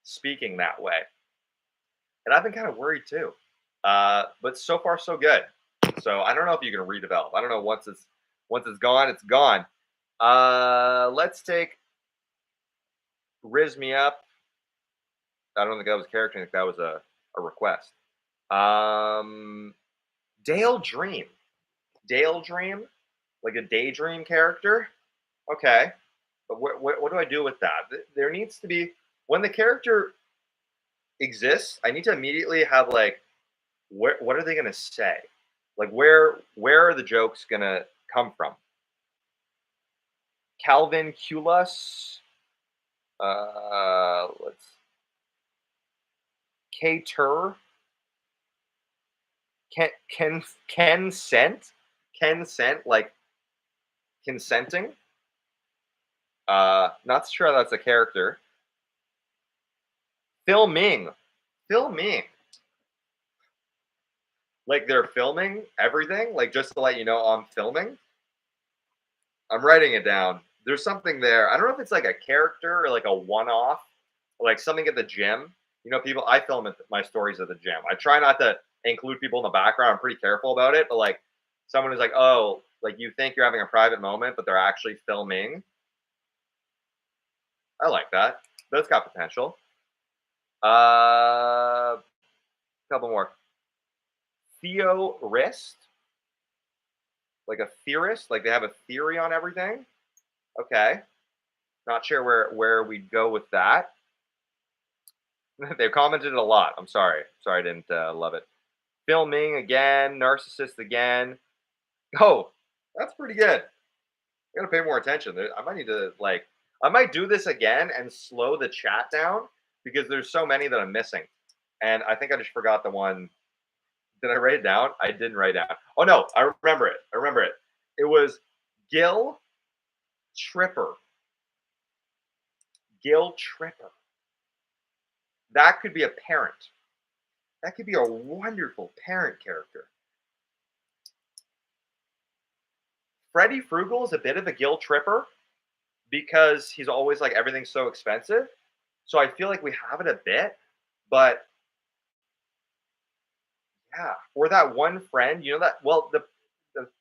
speaking that way. And I've been kind of worried too. But so far so good. So I don't know if you can redevelop. I don't know once it's gone, it's gone. Let's take Riz Me Up. I don't think that was a character. I think that was a request. Um, Dale Dream. Dale Dream, like a daydream character. Okay, but what do I do with that? There needs to be when the character exists. I need to immediately have like, what are they gonna say? Like where are the jokes gonna come from? Calvin Culas. Let's Cater. Consent. Consent, like consenting. Not sure that's a character. Filming. Filming. Like they're filming everything, like just to let you know I'm filming. I'm writing it down. There's something there. I don't know if it's like a character or like a one-off, like something at the gym. You know, people. I film my stories at the gym. I try not to include people in the background. I'm pretty careful about it. But like, someone is like, "Oh, like you think you're having a private moment, but they're actually filming." I like that. That's got potential. Couple more. Theorist, like a theorist, like they have a theory on everything. Okay, not sure where we'd go with that. They've commented a lot. I'm sorry. Sorry, I didn't love it. Filming again, narcissist again. Oh, that's pretty good. I gotta pay more attention. I might need to like. I might do this again and slow the chat down because there's so many that I'm missing, and I think I just forgot the one. Did I write it down? I didn't write it down. Oh no, I remember it. I remember it. It was Gil Tripper. Gil Tripper. That could be a parent. That could be a wonderful parent character. Freddy Frugal is a bit of a Gil Tripper because he's always like everything's so expensive. So I feel like we have it a bit, but yeah. Or that one friend, you know that well the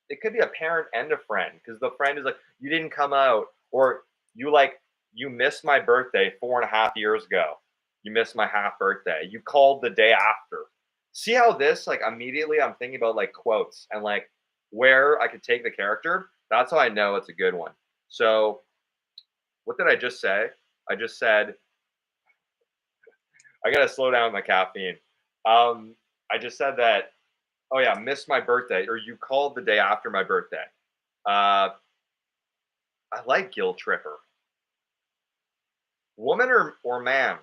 it could be a parent and a friend because the friend is like, you didn't come out, or you missed my birthday 4.5 years ago. You missed my half birthday. You called the day after. See how this like immediately I'm thinking about like quotes and like where I could take the character. That's how I know it's a good one. So what did I just say? I just said I gotta slow down my caffeine. I just said that. Oh yeah, missed my birthday, or you called the day after my birthday. Uh, I like Gil Tripper. Woman or man?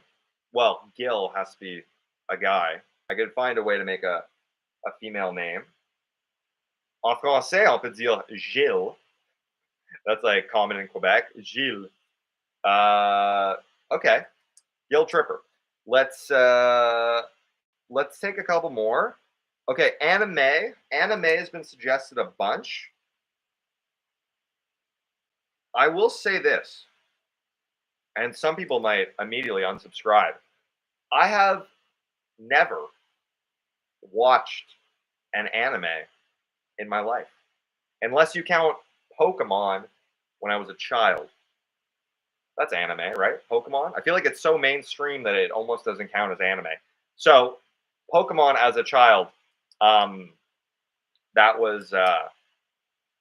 Well, Gil has to be a guy. I could find a way to make a female name. En français, on peut dire Gilles. That's like common in Quebec. Gilles. Uh, okay, Gil Tripper. Let's uh, let's take a couple more. Okay, anime. Anime has been suggested a bunch. I will say this, and some people might immediately unsubscribe. I have never watched an anime in my life, unless you count Pokemon when I was a child. That's anime, right? Pokemon. I feel like it's so mainstream that it almost doesn't count as anime. So, Pokemon as a child, um, that was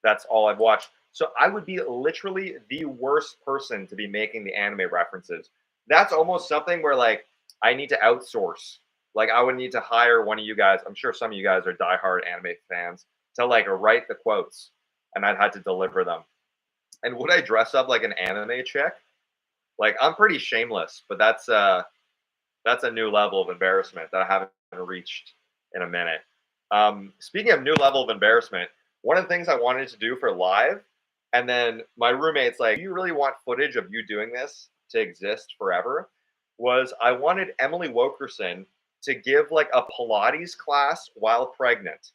that's all I've watched. So I would be literally the worst person to be making the anime references. That's almost something where like I need to outsource. Like I would need to hire one of you guys. I'm sure some of you guys are diehard anime fans to like write the quotes, and I'd had to deliver them. And would I dress up like an anime chick? Like I'm pretty shameless, but that's a new level of embarrassment that I haven't reached in a minute. Speaking of new level of embarrassment, one of the things I wanted to do for live, and then my roommate's like, "Do you really want footage of you doing this to exist forever?" Was I wanted Emily Wilkerson to give like a Pilates class while pregnant.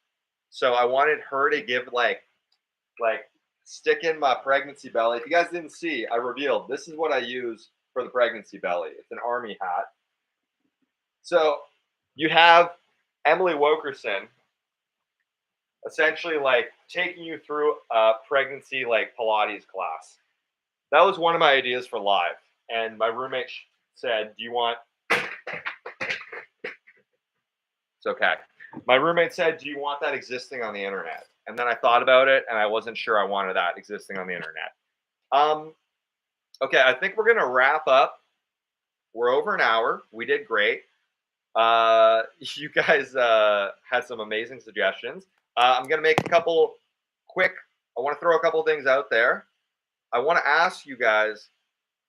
So I wanted her to give like stick in my pregnancy belly. If you guys didn't see, I revealed this is what I use for the pregnancy belly. It's an army hat. So you have Emily Wilkerson essentially like taking you through a pregnancy like Pilates class. That was one of my ideas for live. And my roommate said, "Do you want?" It's okay. My roommate said, "Do you want that existing on the internet?" And then I thought about it, and I wasn't sure I wanted that existing on the internet. Um, okay, I think we're gonna wrap up. We're over an hour. We did great. You guys had some amazing suggestions. I'm gonna make a couple quick. I want to throw a couple things out there. I want to ask you guys,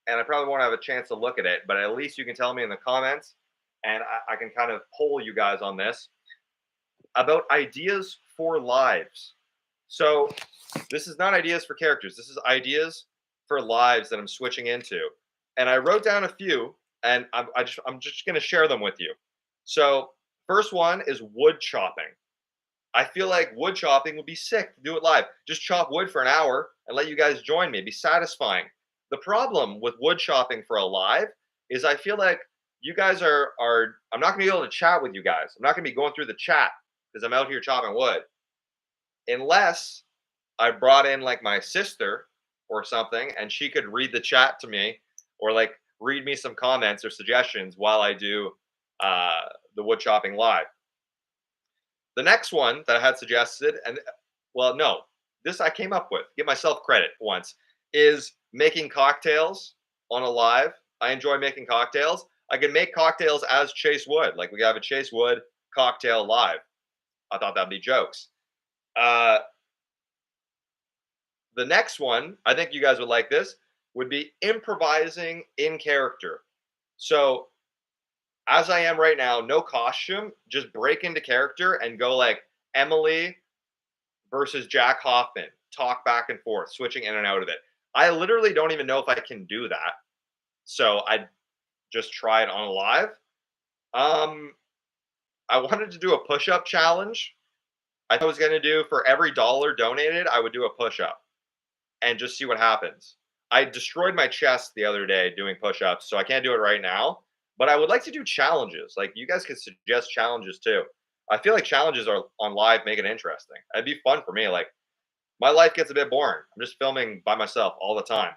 and I probably won't have a chance to look at it, but at least you can tell me in the comments, and I can kind of poll you guys on this about ideas for lives. So this is not ideas for characters. This is ideas for lives that I'm switching into, and I wrote down a few, and I'm just gonna share them with you. So first one is wood chopping. I feel like wood chopping would be sick to do it live. Just chop wood for an hour and let you guys join me. It'd be satisfying. The problem with wood chopping for a live is I feel like you guys are I'm not gonna be able to chat with you guys. I'm not gonna be going through the chat because I'm out here chopping wood. Unless I brought in like my sister or something and she could read the chat to me or like read me some comments or suggestions while I do the wood chopping live. The next one that I had suggested, and well, no, this I came up with, give myself credit once, is making cocktails on a live. I enjoy making cocktails. I can make cocktails as Chase Wood. Like we have a Chase Wood cocktail live. I thought that'd be jokes. Uh, the next one, I think you guys would like this, would be improvising in character. So as I am right now, no costume, just break into character and go like Emily versus Jack Hoffman, talk back and forth, switching in and out of it. I literally don't even know if I can do that. So I just try it on a live. Um, I wanted to do a push-up challenge. I was going to do for every dollar donated, I would do a push-up and just see what happens. I destroyed my chest the other day doing push-ups, so I can't do it right now. But I would like to do challenges. Like you guys could suggest challenges too. I feel like challenges are on live make it interesting. It'd be fun for me. Like my life gets a bit boring. I'm just filming by myself all the time.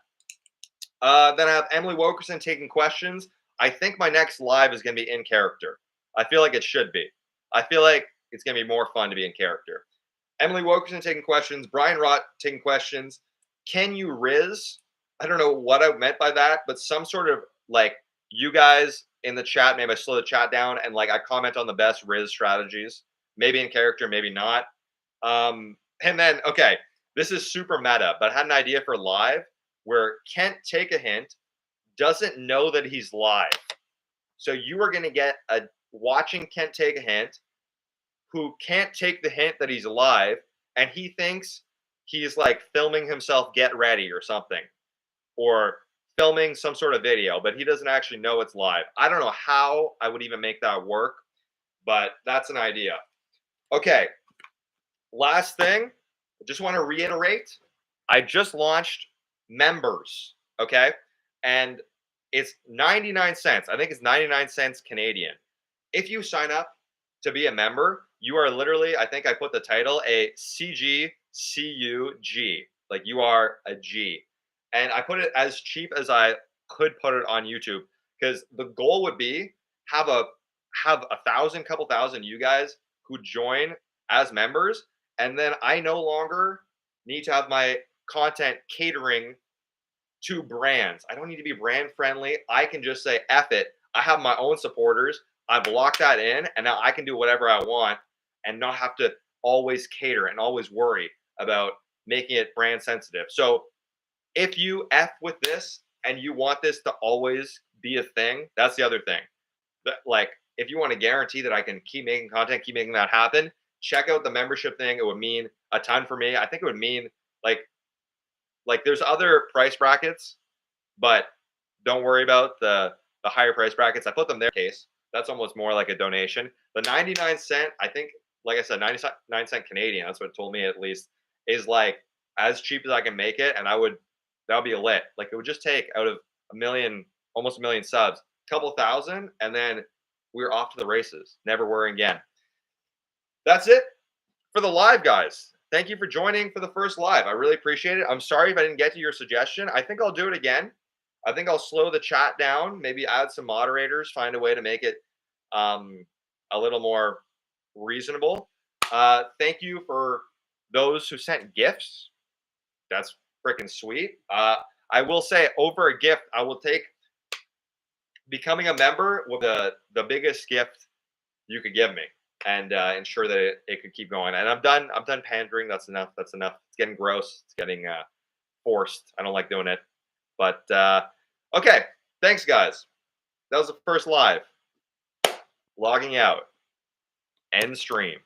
Then I have Emily Wilkerson taking questions. I think my next live is going to be in character. I feel like it should be. I feel like it's going to be more fun to be in character. Emily Wilkerson taking questions. Brian Rott taking questions. can you Riz? I don't know what I meant by that, but some sort of like you guys in the chat, maybe I slow the chat down and like I comment on the best Riz strategies, maybe in character, maybe not. And then, okay, this is super meta, but I had an idea for live where Kent Take a Hint doesn't know that he's live. So you are going to get a watching Kent Take a Hint who can't take the hint that he's live and he thinks he's like filming himself get ready or something or filming some sort of video, but he doesn't actually know it's live. I don't know how I would even make that work, but that's an idea. Okay, last thing, I just want to reiterate, I just launched members, okay? And it's 99 cents. I think it's 99 cents Canadian. If you sign up to be a member, you are literally, I think I put the title, a CGCUG. Like you are a G. And I put it as cheap as I could put it on YouTube because the goal would be have a couple thousand you guys who join as members, and then I no longer need to have my content catering to brands. I don't need to be brand friendly. I can just say F it. I have my own supporters. I've locked that in, and now I can do whatever I want and not have to always cater and always worry about making it brand sensitive. So if you F with this and you want this to always be a thing, that's the other thing. Like, if you want to guarantee that I can keep making content, keep making that happen, check out the membership thing. It would mean a ton for me. I think it would mean like there's other price brackets, but don't worry about the higher price brackets. I put them there in case. That's almost more like a donation. The 99 cent, I think, like I said, 99 cent Canadian, that's what it told me at least, is like as cheap as I can make it. And that would be lit. Like it would just take out of a million, almost a million subs, a couple thousand, and then we're off to the races. Never worrying again. That's it for the live, guys. Thank you for joining for the first live. I really appreciate it. I'm sorry if I didn't get to your suggestion. I think I'll do it again. I think I'll slow the chat down, maybe add some moderators, find a way to make it a little more reasonable. Thank you for those who sent gifts. That's freaking sweet. I will say over a gift, I will take becoming a member with the biggest gift you could give me and ensure that it could keep going. And I'm done pandering. That's enough. It's getting gross. It's getting forced. I don't like doing it. But okay, thanks guys. That was the first live. Logging out. End stream.